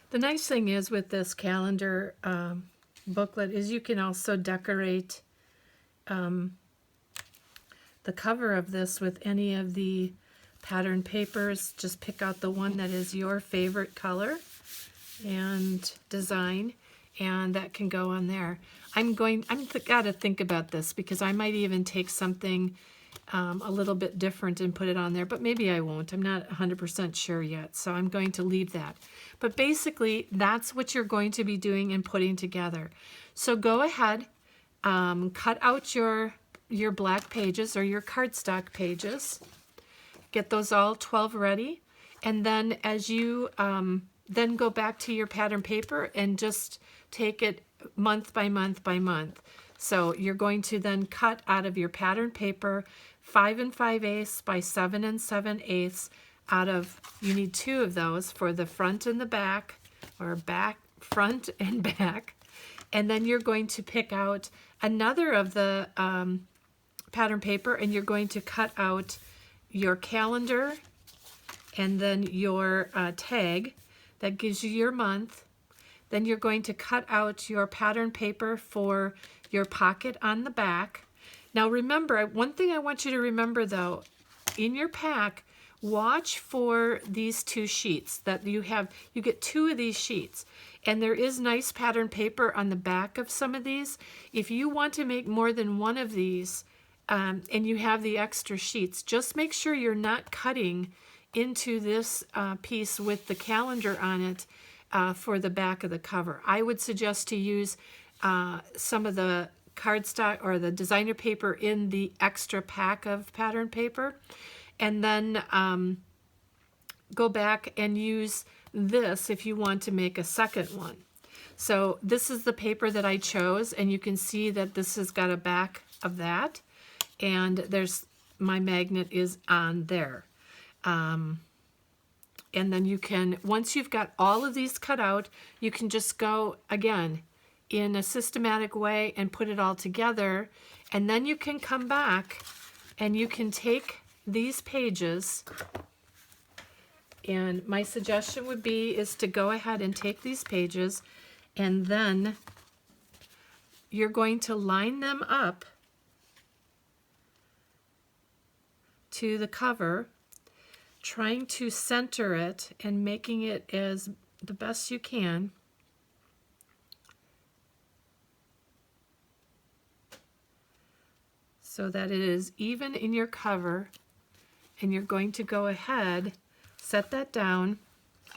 Speaker 1: The nice thing is with this calendar booklet is you can also decorate the cover of this with any of the pattern papers. Just pick out the one that is your favorite color and design, and that can go on there. I'm gotta think about this because I might even take something a little bit different and put it on there, but maybe I won't. I'm not 100% sure yet, so I'm going to leave that. But basically, that's what you're going to be doing and putting together. So go ahead, cut out your black pages or your cardstock pages. Get those all 12 ready, and then as you then go back to your pattern paper and just take it month by month by month. So you're going to then cut out of your pattern paper 5 5/8 by 7 7/8 out of, you need 2 of those for the front and the back, or back, front and back. And then you're going to pick out another of the pattern paper, and you're going to cut out your calendar and then your tag that gives you your month. Then you're going to cut out your pattern paper for your pocket on the back. Now remember, one thing I want you to remember though, in your pack, watch for these 2 sheets that you have. You get 2 of these sheets, and there is nice pattern paper on the back of some of these. If you want to make more than one of these and you have the extra sheets, just make sure you're not cutting into this piece with the calendar on it for the back of the cover. I would suggest to use some of the cardstock or the designer paper in the extra pack of pattern paper, and then go back and use this if you want to make a second one. So this is the paper that I chose, and you can see that this has got a back of that, and there's my magnet is on there. And then you can, once you've got all of these cut out, you can just go again in a systematic way and put it all together, and then you can come back and you can take these pages, and my suggestion would be is to go ahead and take these pages, and then you're going to line them up to the cover, trying to center it and making it as the best you can. So that it is even in your cover, and you're going to go ahead, set that down,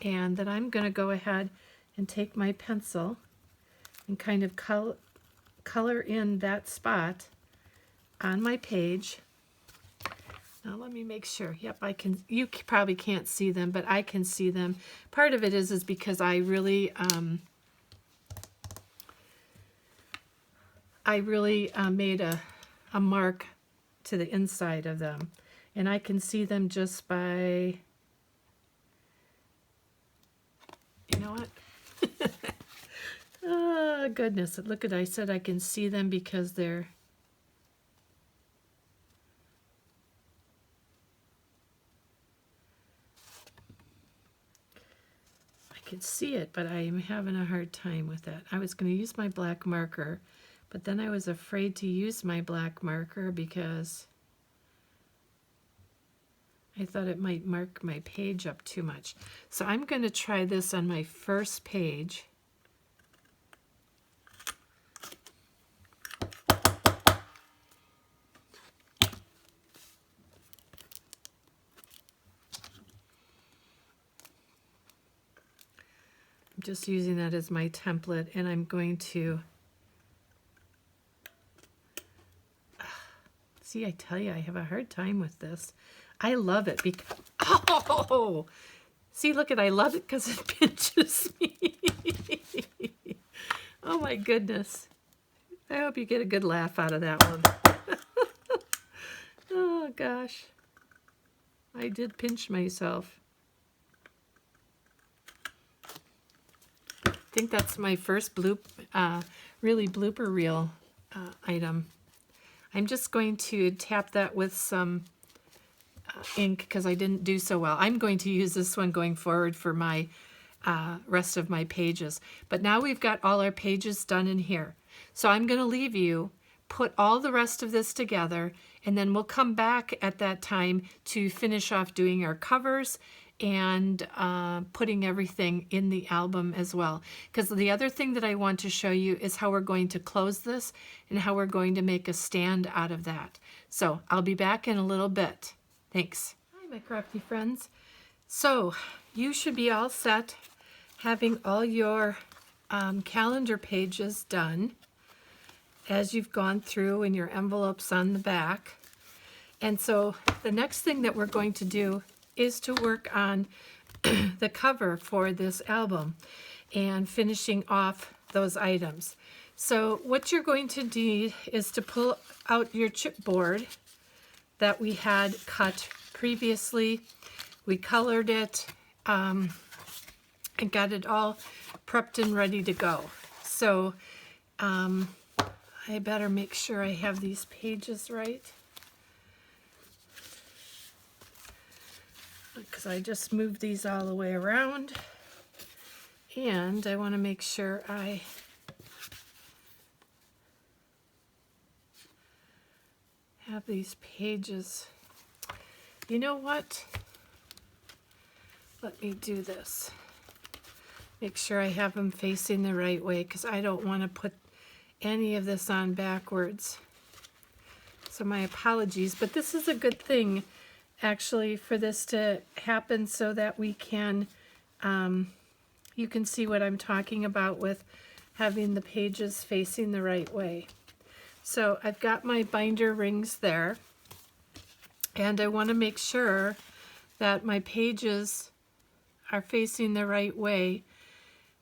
Speaker 1: and then I'm going to go ahead and take my pencil and kind of color in that spot on my page. Now let me make sure. Yep, I can. You probably can't see them, but I can see them. Part of it is because I really made a mark to the inside of them, and I can see them just by, you know what? Oh goodness, look at, I said I can see them because they're, I can see it, but I am having a hard time with that. I was going to use my black marker, but then I was afraid to use my black marker because I thought it might mark my page up too much. So I'm going to try this on my first page. I'm just using that as my template, and I'm going to see, I tell you, I have a hard time with this. I love it because, oh, see, look at, I love it because it pinches me. Oh my goodness. I hope you get a good laugh out of that one. Oh gosh. I did pinch myself. I think that's my first really blooper reel item. I'm just going to tap that with some ink because I didn't do so well. I'm going to use this one going forward for my rest of my pages. But now we've got all our pages done in here. So I'm going to leave you, put all the rest of this together, and then we'll come back at that time to finish off doing our covers and putting everything in the album as well. Because the other thing that I want to show you is how we're going to close this and how we're going to make a stand out of that. So I'll be back in a little bit. Thanks. Hi, my crafty friends. So you should be all set, having all your calendar pages done as you've gone through and your envelopes on the back. And so the next thing that we're going to do is to work on the cover for this album and finishing off those items. So what you're going to need is to pull out your chipboard that we had cut previously. We colored it and got it all prepped and ready to go. So I better make sure I have these pages right, because I just moved these all the way around, and I want to make sure I have these pages. You know what? Let me do this. Make sure I have them facing the right way, because I don't want to put any of this on backwards. So my apologies, but this is a good thing actually for this to happen so that we can, you can see what I'm talking about with having the pages facing the right way. So I've got my binder rings there, and I want to make sure that my pages are facing the right way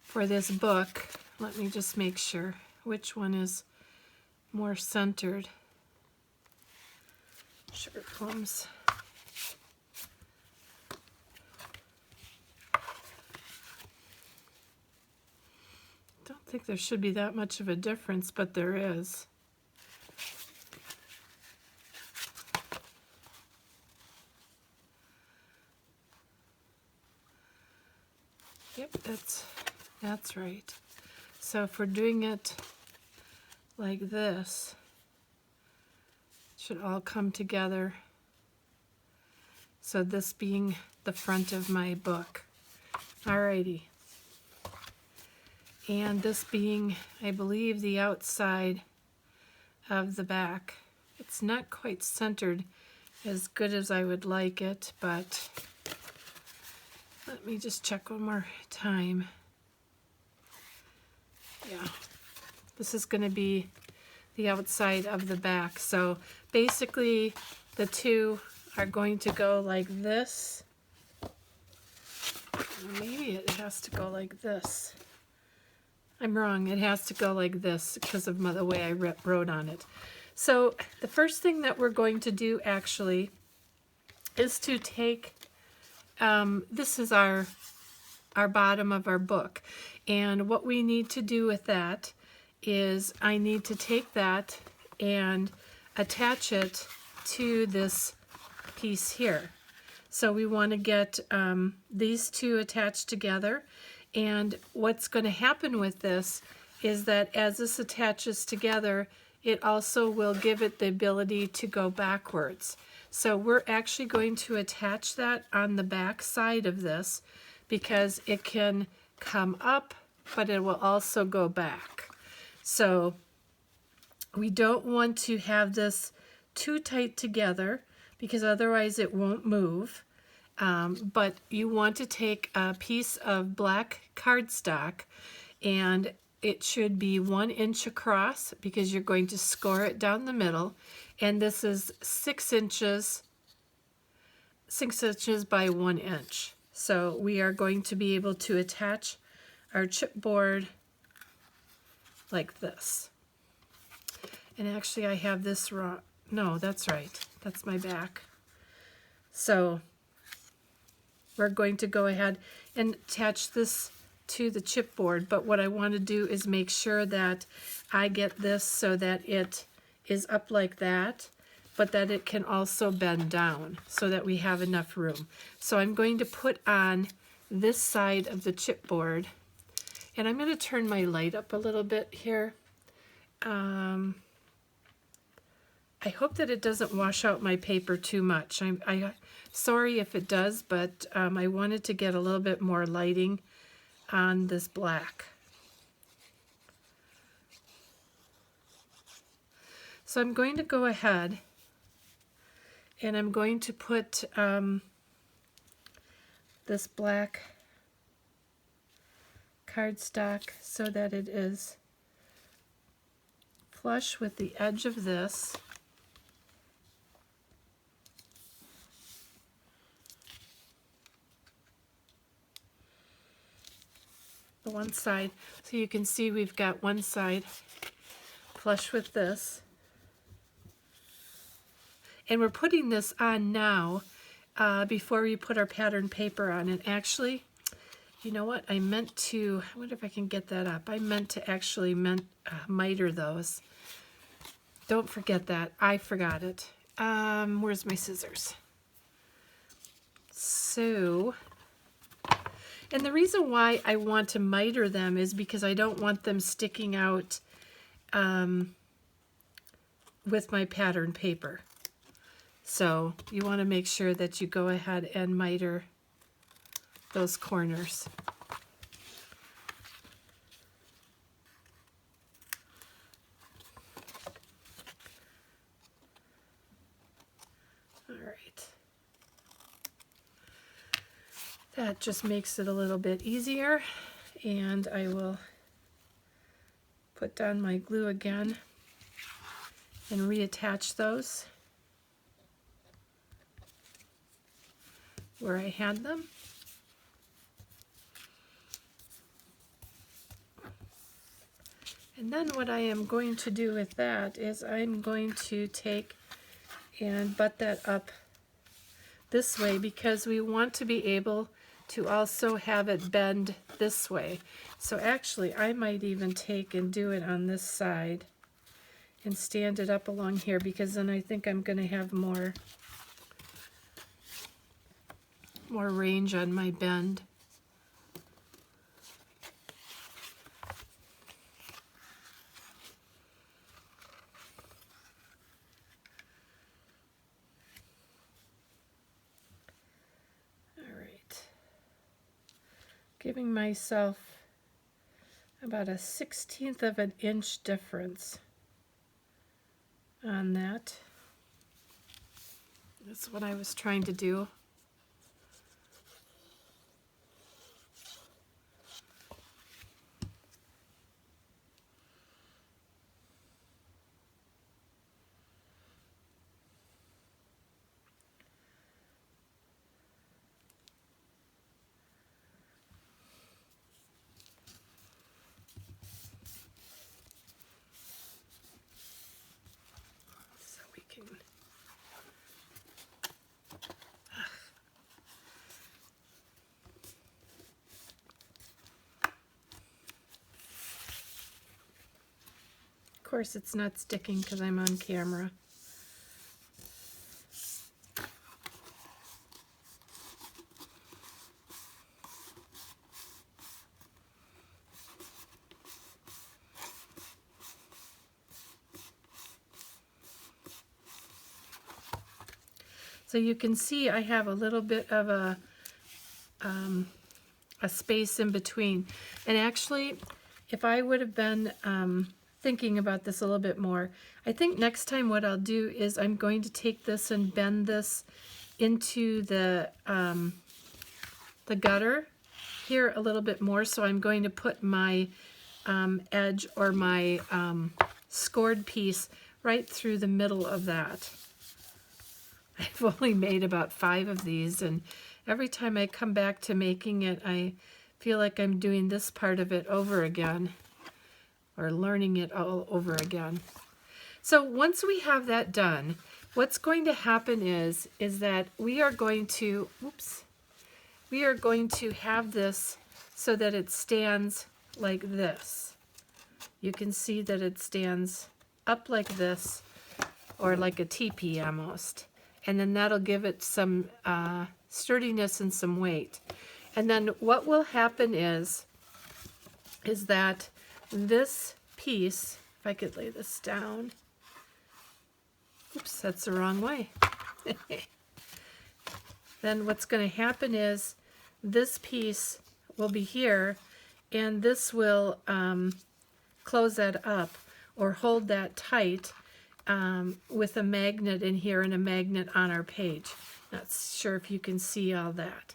Speaker 1: for this book. Let me just make sure which one is more centered. Sugar plums. Don't think there should be that much of a difference, but there is. Yep, that's right. So if we're doing it like this. It should all come together. So this being the front of my book. Alrighty. And this being, I believe, the outside of the back. It's not quite centered as good as I would like it, but let me just check one more time. Yeah, this is going to be the outside of the back. So basically the two are going to go like this. Maybe it has to go like this. I'm wrong. It has to go like this because of the way I wrote on it. So the first thing that we're going to do actually is to take, this is our bottom of our book. And what we need to do with that is I need to take that and attach it to this piece here. So we want to get these two attached together. And what's going to happen with this is that as this attaches together, it also will give it the ability to go backwards. So we're actually going to attach that on the back side of this because it can come up, but it will also go back. So we don't want to have this too tight together because otherwise it won't move. But you want to take a piece of black cardstock, and it should be 1 inch across because you're going to score it down the middle. And this is 6 inches by 1 inch. So we are going to be able to attach our chipboard like this. And actually I have this wrong. No, that's right. That's my back. So we're going to go ahead and attach this to the chipboard, but what I want to do is make sure that I get this so that it is up like that, but that it can also bend down so that we have enough room. So I'm going to put on this side of the chipboard, and I'm going to turn my light up a little bit here. I hope that it doesn't wash out my paper too much. I'm sorry if it does, but I wanted to get a little bit more lighting on this black. So I'm going to go ahead and I'm going to put this black cardstock so that it is flush with the edge of this. One side, so you can see we've got one side flush with this, and we're putting this on now before we put our pattern paper on. And actually, you know what, I meant to, I wonder if I can get that up. I meant to actually miter those. Don't forget that. I forgot it. Where's my scissors? So, and the reason why I want to miter them is because I don't want them sticking out with my pattern paper. So you want to make sure that you go ahead and miter those corners. All right. That just makes it a little bit easier, and I will put down my glue again and reattach those where I had them. And then what I am going to do with that is I'm going to take and butt that up this way because we want to be able to also have it bend this way. So actually I might even take and do it on this side and stand it up along here, because then I think I'm going to have more range on my bend. giving myself about a 1/16 of an inch difference on that. That's what I was trying to do. So we can Of course, it's not sticking because I'm on camera. So you can see I have a little bit of a space in between. And actually, if I would have been thinking about this a little bit more, I think next time what I'll do is I'm going to take this and bend this into the gutter here a little bit more. So I'm going to put my edge or my scored piece right through the middle of that. I've only made about 5 of these, and every time I come back to making it, I feel like I'm doing this part of it over again, or learning it all over again. So once we have that done, what's going to happen is that we are going to, we are going to have this so that it stands like this. You can see that it stands up like this, or like a teepee almost. And then that'll give it some sturdiness and some weight. And then what will happen is that this piece, if I could lay this down, oops, that's the wrong way. Then what's going to happen is this piece will be here, and this will close that up or hold that tight with a magnet in here and a magnet on our page. Not sure if you can see all that.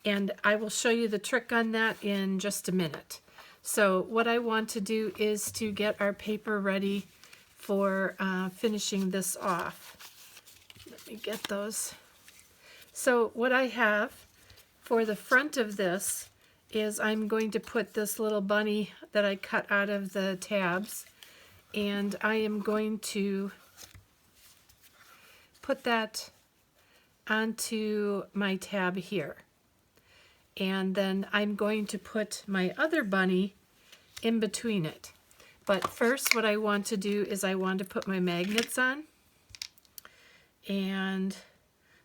Speaker 1: And I will show you the trick on that in just a minute. So what I want to do is to get our paper ready for finishing this off. Let me get those. So what I have for the front of this is I'm going to put this little bunny that I cut out of the tabs, and I am going to put that onto my tab here. And then I'm going to put my other bunny in between it. But first what I want to do is I want to put my magnets on. And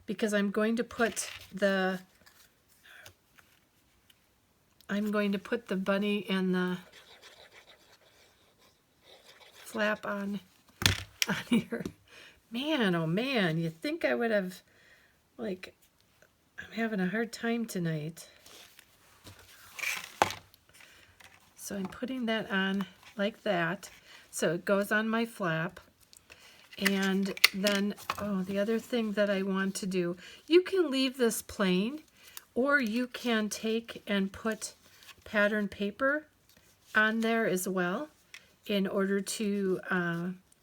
Speaker 1: because I'm going to put the bunny and the flap on here. Man, oh man, you'd think I would have, like, I'm having a hard time tonight. So I'm putting that on like that, so it goes on my flap. And then, oh, the other thing that I want to do, you can leave this plain, or you can take and put pattern paper on there as well in order to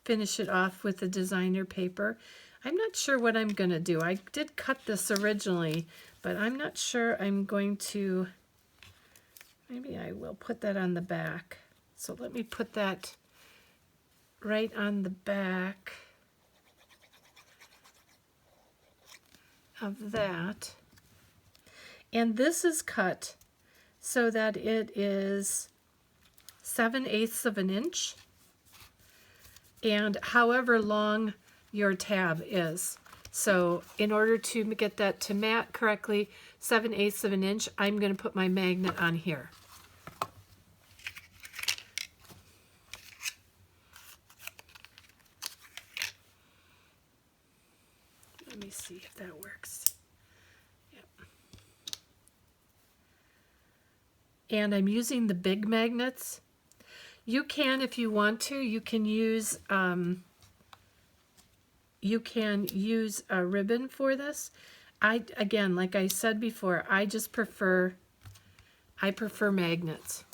Speaker 1: finish it off with the designer paper. I'm not sure what I'm going to do. I did cut this originally, but I'm not sure I'm going to, maybe I will put that on the back. So let me put that right on the back of that. And this is cut so that it is 7/8 of an inch, and however long your tab is. So in order to get that to mat correctly, 7/8 of an inch, I'm going to put my magnet on here. Let me see if that works. Yep. and I'm using the big magnets. You can, if you want to, you can use a ribbon for this. Again, like I said before, I prefer magnets.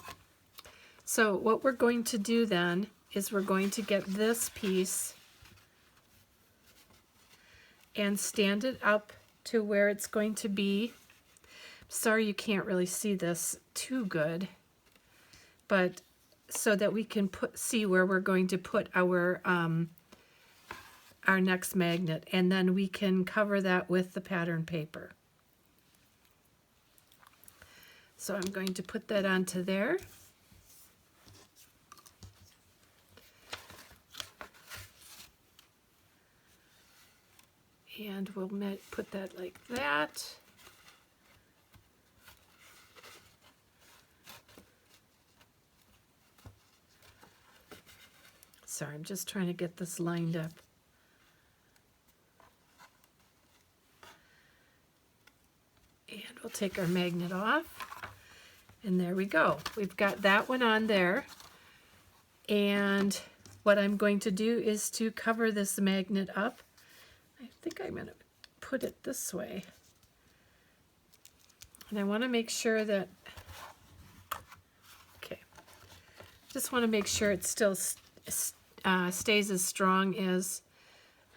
Speaker 1: So what we're going to do then is we're going to get this piece and stand it up to where it's going to be. Sorry you can't really see this too good, but so that we can see where we're going to put our next magnet, and then we can cover that with the pattern paper. So I'm going to put that onto there. And we'll put that like that. Sorry, I'm just trying to get this lined up. And we'll take our magnet off. And there we go. We've got that one on there. And what I'm going to do is to cover this magnet up. I think I'm going to put it this way. And I want to make sure that, okay, just want to make sure it still stays as strong as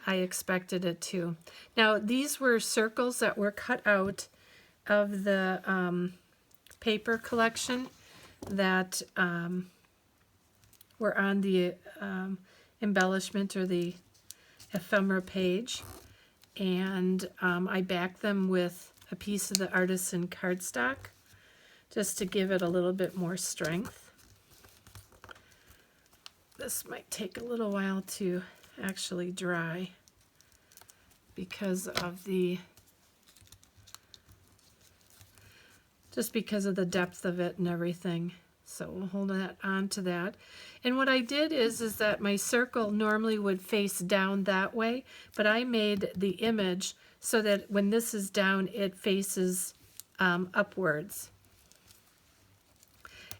Speaker 1: I expected it to. Now, these were circles that were cut out of the paper collection that were on the embellishment or the ephemera page, and I backed them with a piece of the artisan cardstock just to give it a little bit more strength. This might take a little while to actually dry because of the depth of it and everything. So we'll hold that on to that. And what I did is that my circle normally would face down that way, but I made the image so that when this is down, it faces upwards.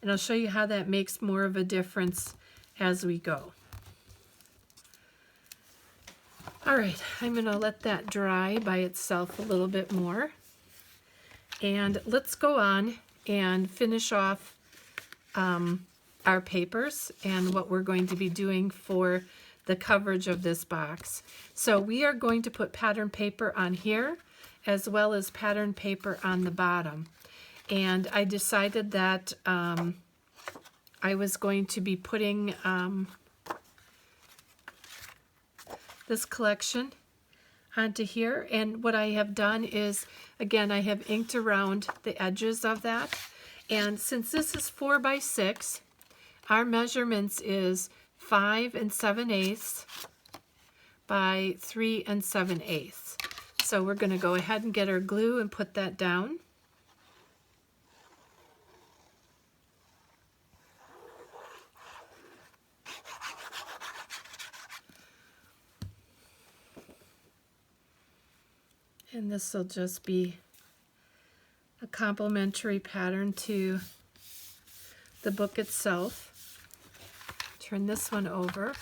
Speaker 1: And I'll show you how that makes more of a difference as we go. All right, I'm going to let that dry by itself a little bit more. And let's go on and finish off our papers and what we're going to be doing for the coverage of this box. So we are going to put pattern paper on here as well as pattern paper on the bottom. And I decided that I was going to be putting this collection onto here. And what I have done is, again, I have inked around the edges of that. And since this is 4 by 6, our measurements is 5 7/8 by 3 7/8. So we're going to go ahead and get our glue and put that down. And this will just be a complementary pattern to the book itself. Turn this one over.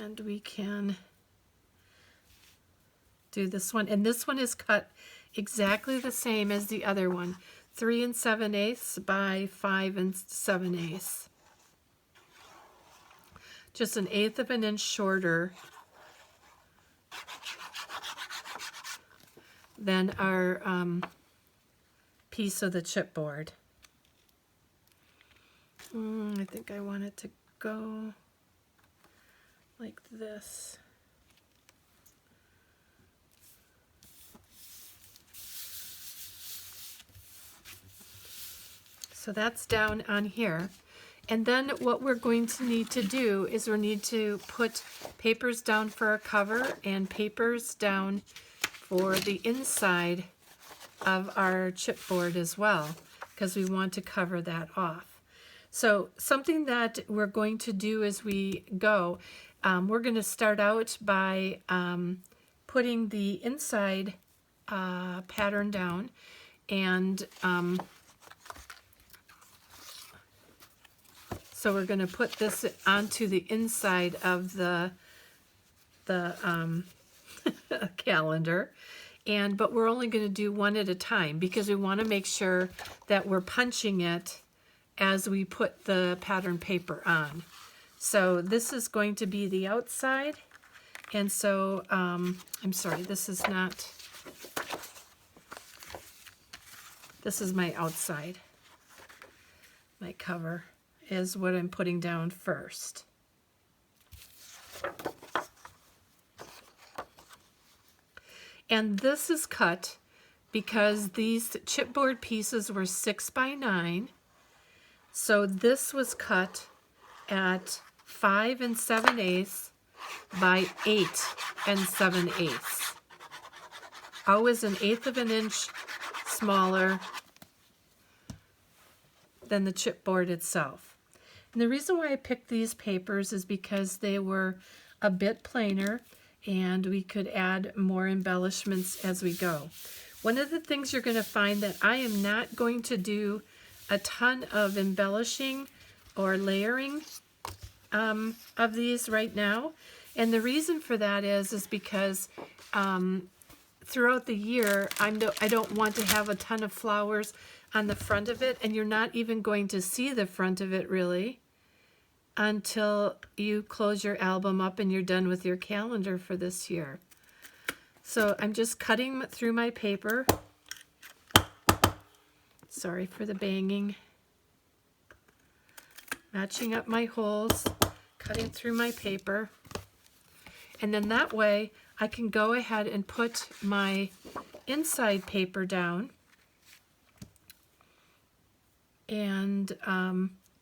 Speaker 1: And we can do this one. And this one is cut exactly the same as the other one. 3 7/8 by 5 7/8. Just 1/8 of an inch shorter than our piece of the chipboard. I think I want it to go like this. So that's down on here. And then what we're going to need to do is we need to put papers down for our cover and papers down for the inside of our chipboard as well, because we want to cover that off. So something that we're going to do as we go, we're going to start out by putting the inside pattern down, And so we're going to put this onto the inside of the calendar. But we're only going to do one at a time because we want to make sure that we're punching it as we put the pattern paper on. So this is going to be the outside. And so, I'm sorry, this is my outside. My cover is what I'm putting down first. And this is cut because these chipboard pieces were 6 by 9. So this was cut at 5 7/8 by 8 7/8. Always 1/8 of an inch smaller than the chipboard itself. And the reason why I picked these papers is because they were a bit plainer and we could add more embellishments as we go. One of the things you're going to find that I am not going to do a ton of embellishing or layering of these right now. And the reason for that is because throughout the year, I don't want to have a ton of flowers on the front of it, and you're not even going to see the front of it really until you close your album up and you're done with your calendar for this year. So I'm just cutting through my paper. Sorry for the banging. Matching up my holes, cutting through my paper. And then that way I can go ahead and put my inside paper down and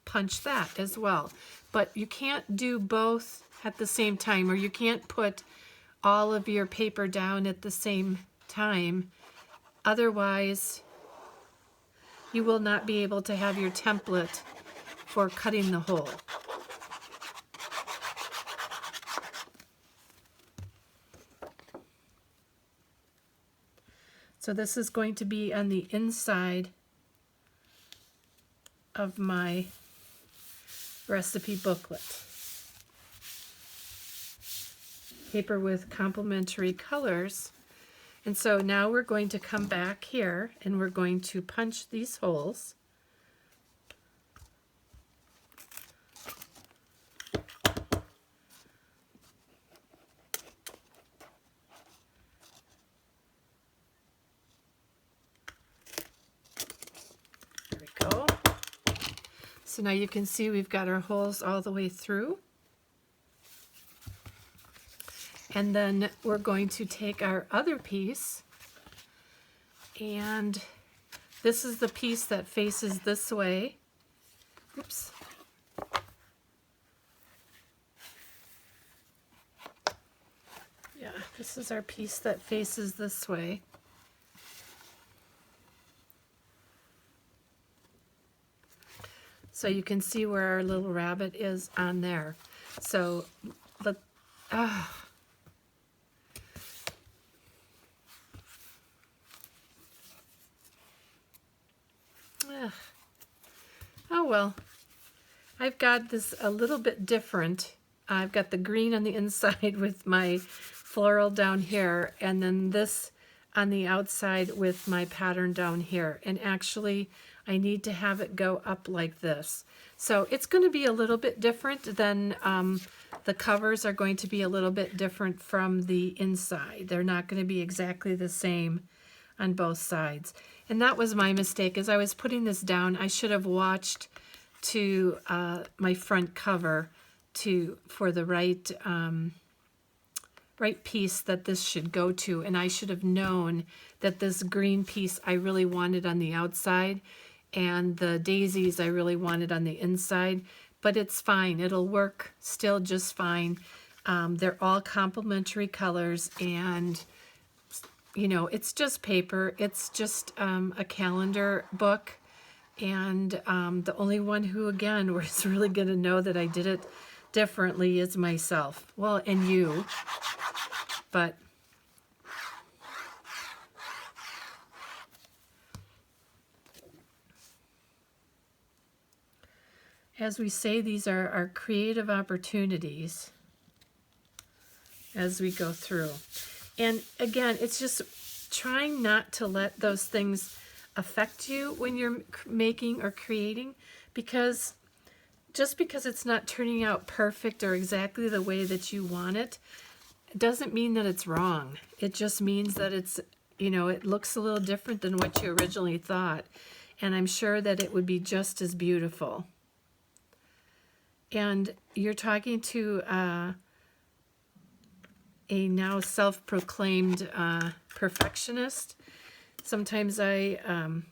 Speaker 1: punch that as well. But you can't do both at the same time, or you can't put all of your paper down at the same time. Otherwise, you will not be able to have your template for cutting the hole. So this is going to be on the inside of my recipe booklet. Paper with complementary colors. And so now we're going to come back here and we're going to punch these holes. There we go. So now you can see we've got our holes all the way through. And then we're going to take our other piece, and this is the piece that faces this way. Oops. Yeah, this is our piece that faces this way. So you can see where our little rabbit is on there. So oh well, I've got this a little bit different. I've got the green on the inside with my floral down here, and then this on the outside with my pattern down here. And actually, I need to have it go up like this. So it's going to be a little bit different than the covers are going to be a little bit different from the inside. They're not going to be exactly the same on both sides. And that was my mistake. As I was putting this down, I should have watched to my front cover for the right piece that this should go to. And I should have known that this green piece I really wanted on the outside, and the daisies I really wanted on the inside. But it's fine. It'll work still just fine. They're all complementary colors, and you know, it's just paper. It's just a calendar book. And the only one who, again, was really going to know that I did it differently is myself. Well, and you. But as we say, these are our creative opportunities as we go through. And again, it's just trying not to let those things affect you when you're making or creating, because just because it's not turning out perfect or exactly the way that you want it, doesn't mean that it's wrong. It just means that it's, you know, it looks a little different than what you originally thought. And I'm sure that it would be just as beautiful. And you're talking to a now self-proclaimed perfectionist. Sometimes I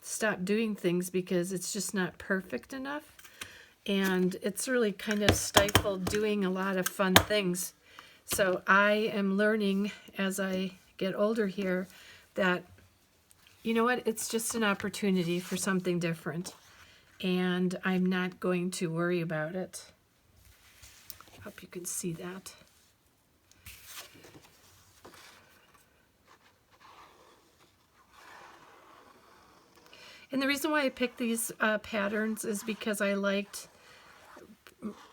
Speaker 1: stop doing things because it's just not perfect enough. And it's really kind of stifled doing a lot of fun things. So I am learning as I get older here that, you know what, it's just an opportunity for something different. And I'm not going to worry about it. Hope you can see that. And the reason why I picked these patterns is because I liked,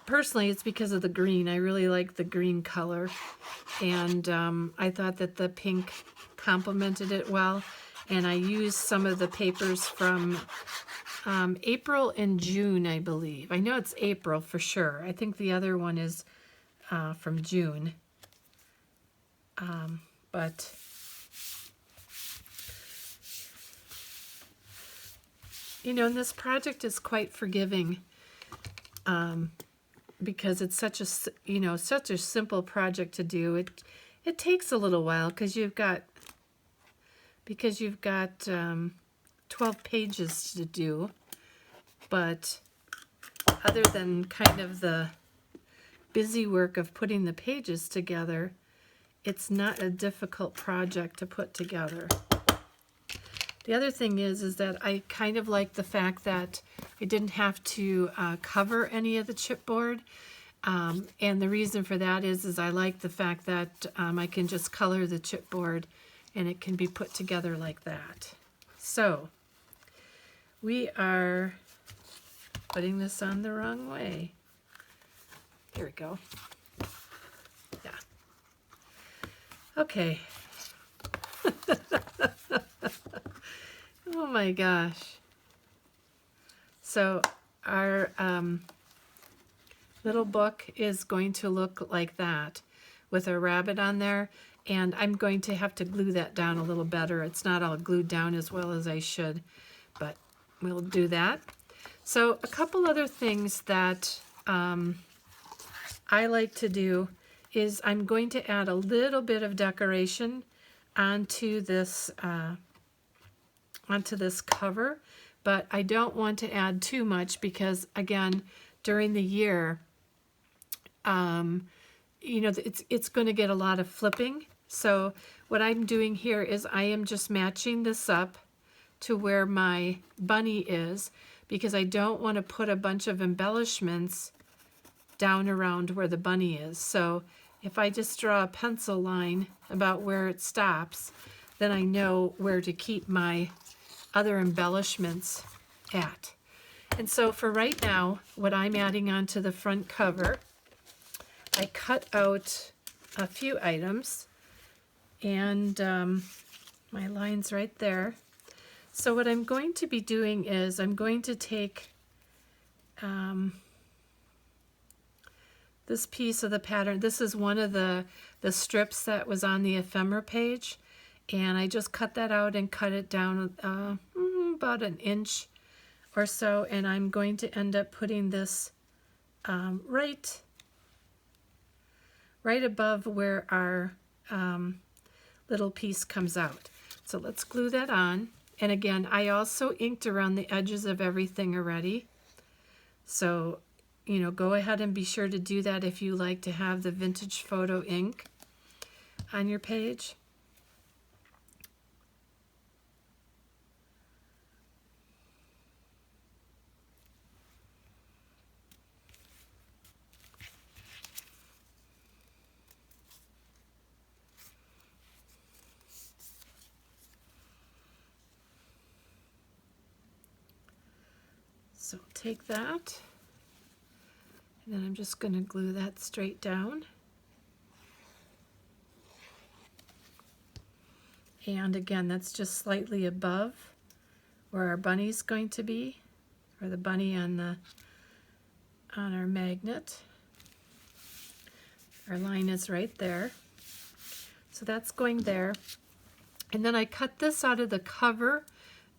Speaker 1: personally, it's because of the green. I really like the green color. And I thought that the pink complemented it well. And I used some of the papers from April and June, I believe. I know it's April for sure. I think the other one is from June. But you know, and this project is quite forgiving because it's such a, you know, such a simple project to do. It takes a little while because you've got 12 pages to do. But other than kind of the busy work of putting the pages together, it's not a difficult project to put together. The other thing is that I kind of like the fact that I didn't have to cover any of the chipboard. And the reason for that is I like the fact that I can just color the chipboard and it can be put together like that. So we are putting this on the wrong way. Here we go. Yeah. Okay. Oh my gosh. So our little book is going to look like that with a rabbit on there, and I'm going to have to glue that down a little better. It's not all glued down as well as I should, but we'll do that. So a couple other things that I like to do is I'm going to add a little bit of decoration onto this cover, but I don't want to add too much because, again, during the year, you know, it's going to get a lot of flipping. So what I'm doing here is I am just matching this up to where my bunny is, because I don't want to put a bunch of embellishments down around where the bunny is. So if I just draw a pencil line about where it stops, then I know where to keep my other embellishments at. And so for right now, what I'm adding onto the front cover, I cut out a few items, and my line's right there. So what I'm going to be doing is I'm going to take this piece of the pattern. This is one of the strips that was on the ephemera page, and I just cut that out and cut it down about an inch or so, and I'm going to end up putting this right above where our little piece comes out. So let's glue that on. And again, I also inked around the edges of everything already. So, you know, go ahead and be sure to do that if you like to have the vintage photo ink on your page. So take that And then I'm just going to glue that straight down. And again, that's just slightly above where our bunny's going to be, or the bunny on our magnet. Our line is right there. So that's going there. And then I cut this out of the cover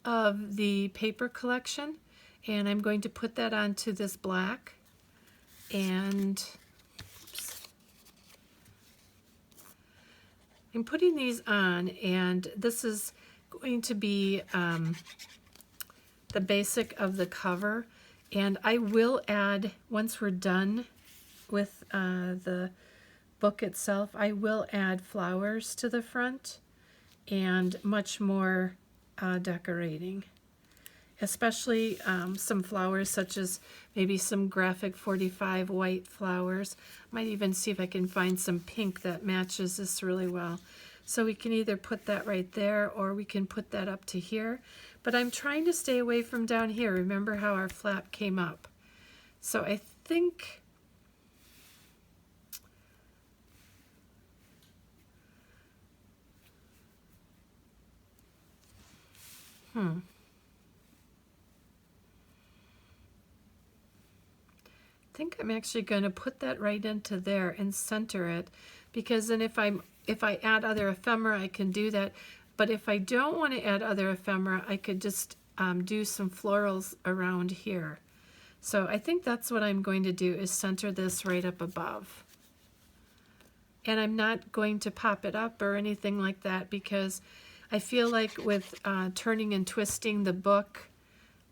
Speaker 1: of the paper collection, and I'm going to put that onto this black. And I'm putting these on, and this is going to be the basic of the cover. And I will add, once we're done with the book itself, I will add flowers to the front and much more decorating, especially some flowers such as maybe some graphic 45 white flowers. Might even see if I can find some pink that matches this really well. So we can either put that right there, or we can put that up to here. But I'm trying to stay away from down here. Remember how our flap came up. So I think I think I'm actually going to put that right into there and center it, because then if I add other ephemera, I can do that. But if I don't want to add other ephemera, I could just do some florals around here. So I think that's what I'm going to do, is center this right up above. And I'm not going to pop it up or anything like that, because I feel like with turning and twisting the book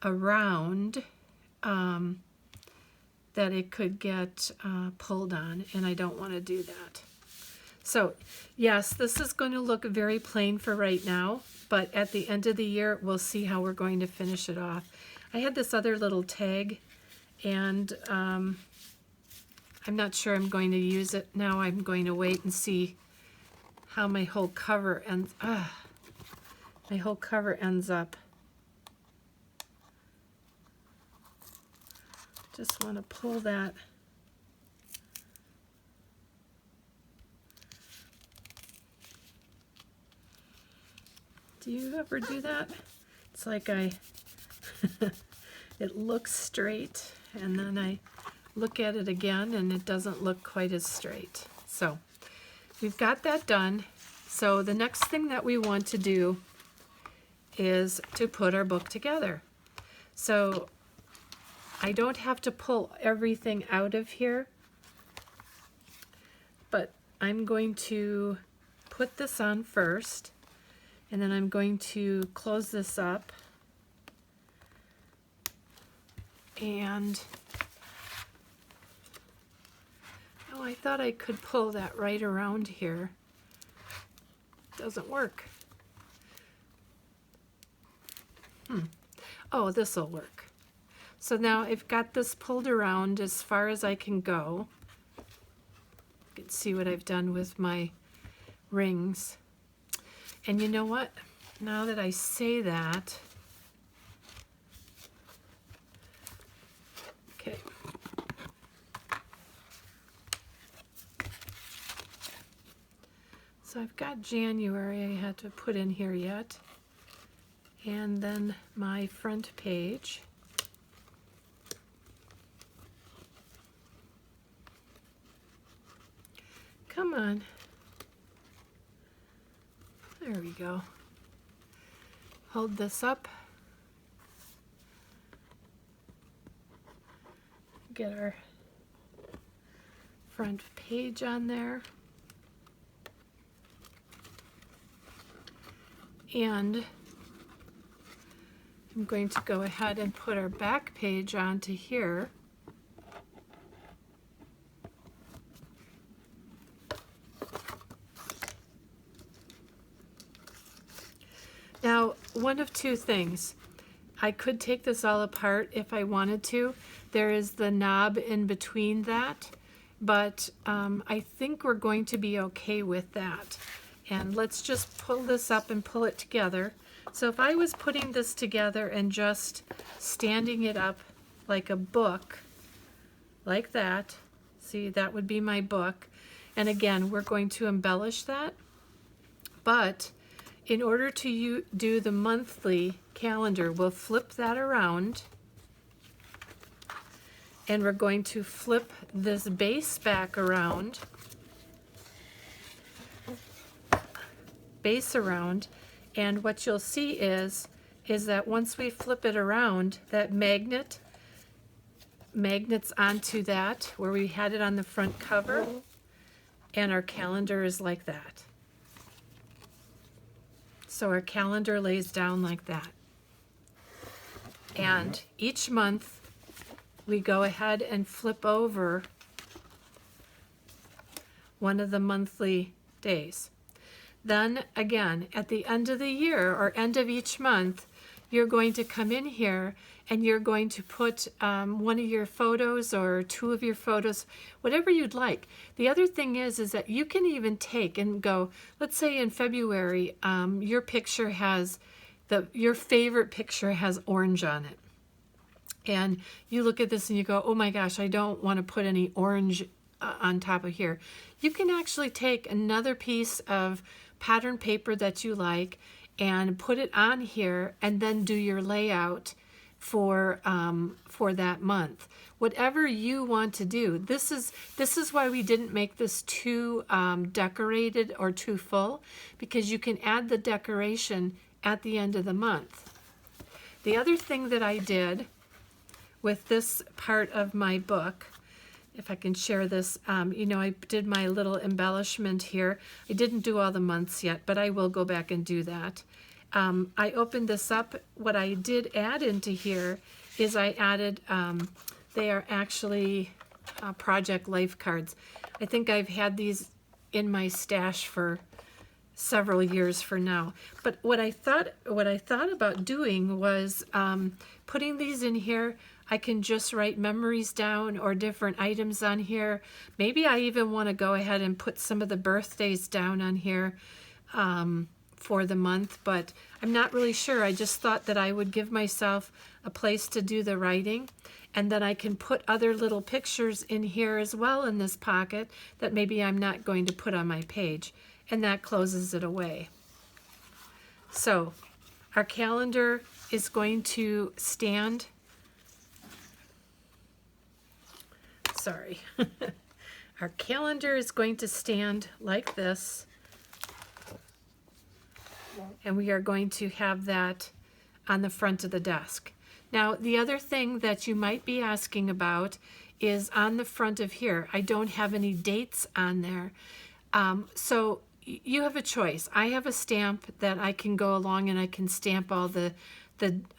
Speaker 1: around, that it could get pulled on, and I don't want to do that. So yes, this is going to look very plain for right now, but at the end of the year, we'll see how we're going to finish it off. I had this other little tag, and I'm not sure I'm going to use it now. I'm going to wait and see how my whole cover ends. My whole cover ends up. Just want to pull that. Do you ever do that? It's like it looks straight, and then I look at it again and it doesn't look quite as straight. So we've got that done. So the next thing that we want to do is to put our book together. So I don't have to pull everything out of here, but I'm going to put this on first, and then I'm going to close this up, and oh, I thought I could pull that right around here. Doesn't work. Oh, this will work. So now I've got this pulled around as far as I can go. You can see what I've done with my rings. And you know what? Now that I say that, okay. So I've got January I had to put in here yet. And then my front page. Come on. There we go. Hold this up. Get our front page on there. And I'm going to go ahead and put our back page onto here. Now, one of two things. I could take this all apart if I wanted to. There is the knob in between that, but I think we're going to be okay with that. And let's just pull this up and pull it together. So if I was putting this together and just standing it up like a book, like that. See, that would be my book. And again, we're going to embellish that. But in order to do the monthly calendar, we'll flip that around. And we're going to flip this base back around. Base around. And what you'll see is that once we flip it around, that magnets onto that where we had it on the front cover, and our calendar is like that. So our calendar lays down like that. And each month we go ahead and flip over one of the monthly days. Then again, at the end of the year or end of each month, you're going to come in here and you're going to put one of your photos or two of your photos, whatever you'd like. The other thing is that you can even take and go, let's say in February, your picture has, your favorite picture has orange on it. And you look at this and you go, oh my gosh, I don't want to put any orange on top of here. You can actually take another piece of pattern paper that you like and put it on here and then do your layout for that month. Whatever you want to do. This is why we didn't make this too decorated or too full, because you can add the decoration at the end of the month. The other thing that I did with this part of my book, if I can share this, you know, I did my little embellishment here. I didn't do all the months yet, but I will go back and do that. I opened this up. What I did add into here is I added, they are actually Project Life cards. I think I've had these in my stash for several years for now. But what I thought about doing was putting these in here. I can just write memories down or different items on here. Maybe I even want to go ahead and put some of the birthdays down on here for the month, but I'm not really sure. I just thought that I would give myself a place to do the writing, and then I can put other little pictures in here as well in this pocket that maybe I'm not going to put on my page, and that closes it away. So our calendar is going to stand, sorry, our calendar is going to stand like this, and we are going to have that on the front of the desk. Now, the other thing that you might be asking about is on the front of here, I don't have any dates on there. So you have a choice. I have a stamp that I can go along and I can stamp all the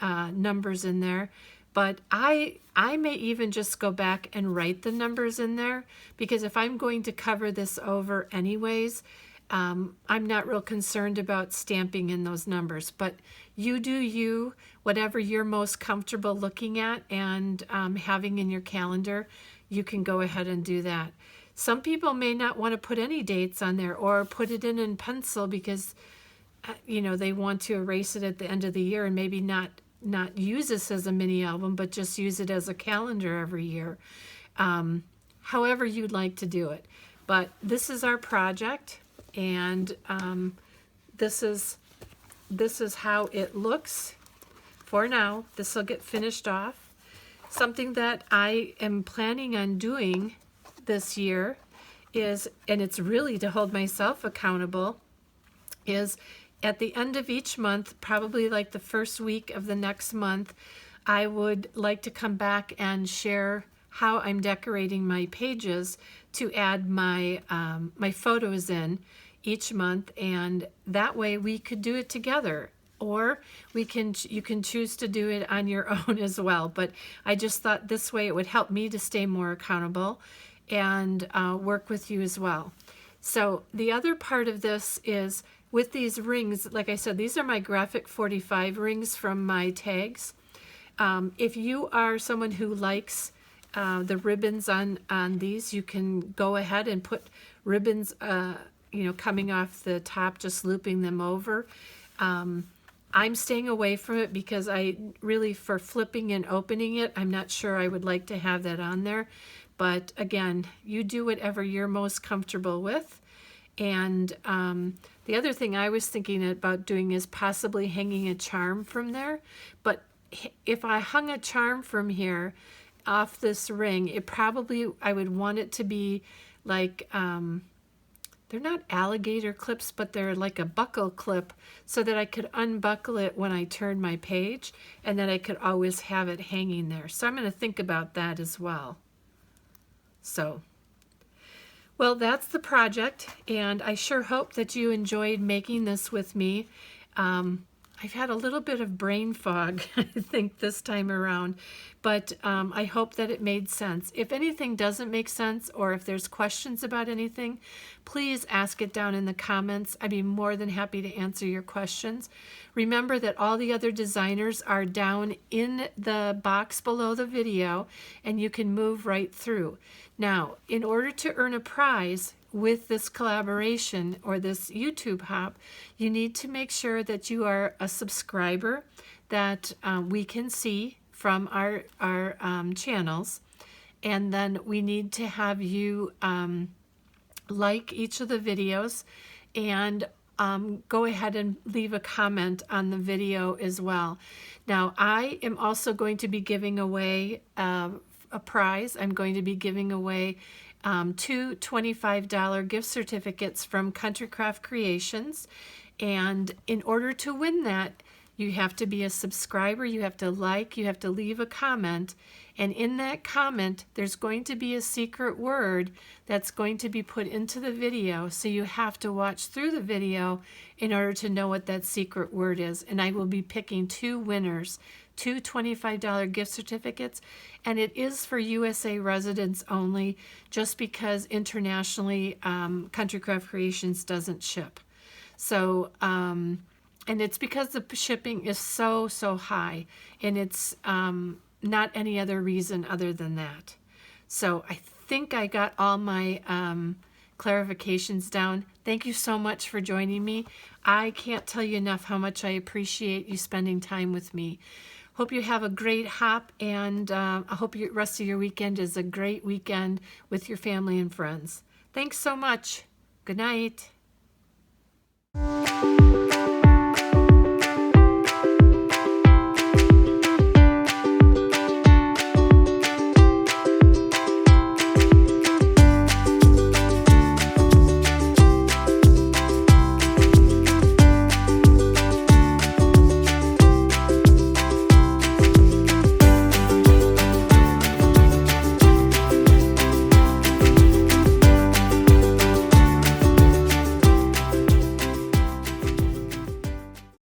Speaker 1: numbers in there. But I may even just go back and write the numbers in there, because if I'm going to cover this over anyways, I'm not real concerned about stamping in those numbers. But you do you, whatever you're most comfortable looking at and having in your calendar, you can go ahead and do that. Some people may not want to put any dates on there or put it in pencil because, you know, they want to erase it at the end of the year and maybe not use this as a mini album, but just use it as a calendar every year. However you'd like to do it. But this is our project, and this is how it looks for now. This will get finished off. Something that I am planning on doing this year is, and it's really to hold myself accountable, is at the end of each month, probably like the first week of the next month, I would like to come back and share how I'm decorating my pages to add my my photos in each month, and that way we could do it together, or you can choose to do it on your own as well. But I just thought this way it would help me to stay more accountable and work with you as well. So the other part of this is with these rings, like I said, these are my graphic 45 rings from my tags. If you are someone who likes the ribbons on these, you can go ahead and put ribbons you know, coming off the top, just looping them over. I'm staying away from it because I really, for flipping and opening it, I'm not sure I would like to have that on there. But again, you do whatever you're most comfortable with. And the other thing I was thinking about doing is possibly hanging a charm from there. But if I hung a charm from here off this ring, it probably, I would want it to be like, they're not alligator clips, but they're like a buckle clip, so that I could unbuckle it when I turn my page, and then I could always have it hanging there. So I'm going to think about that as well. So, well, that's the project, and I sure hope that you enjoyed making this with me. I've had a little bit of brain fog, I think, this time around, but I hope that it made sense. If anything doesn't make sense, or if there's questions about anything, please ask it down in the comments. I'd be more than happy to answer your questions. Remember that all the other designers are down in the box below the video, and you can move right through. Now, in order to earn a prize with this collaboration or this YouTube hop, you need to make sure that you are a subscriber that we can see from our channels, and then we need to have you like each of the videos, and go ahead and leave a comment on the video as well. Now, I am also going to be giving away a prize. I'm going to be giving away 2 $25 gift certificates from Countrycraft Creations, and in order to win that, you have to be a subscriber, you have to like, you have to leave a comment, and in that comment there's going to be a secret word that's going to be put into the video, so you have to watch through the video in order to know what that secret word is. And I will be picking 2 winners, 2 $25 gift certificates, and it is for USA residents only, just because internationally Countrycraft Creations doesn't ship. So and it's because the shipping is so high, and it's not any other reason other than that. So I think I got all my clarifications down. Thank you so much for joining me. I can't tell you enough how much I appreciate you spending time with me. Hope you have a great hop, and I hope the rest of your weekend is a great weekend with your family and friends. Thanks so much. Good night.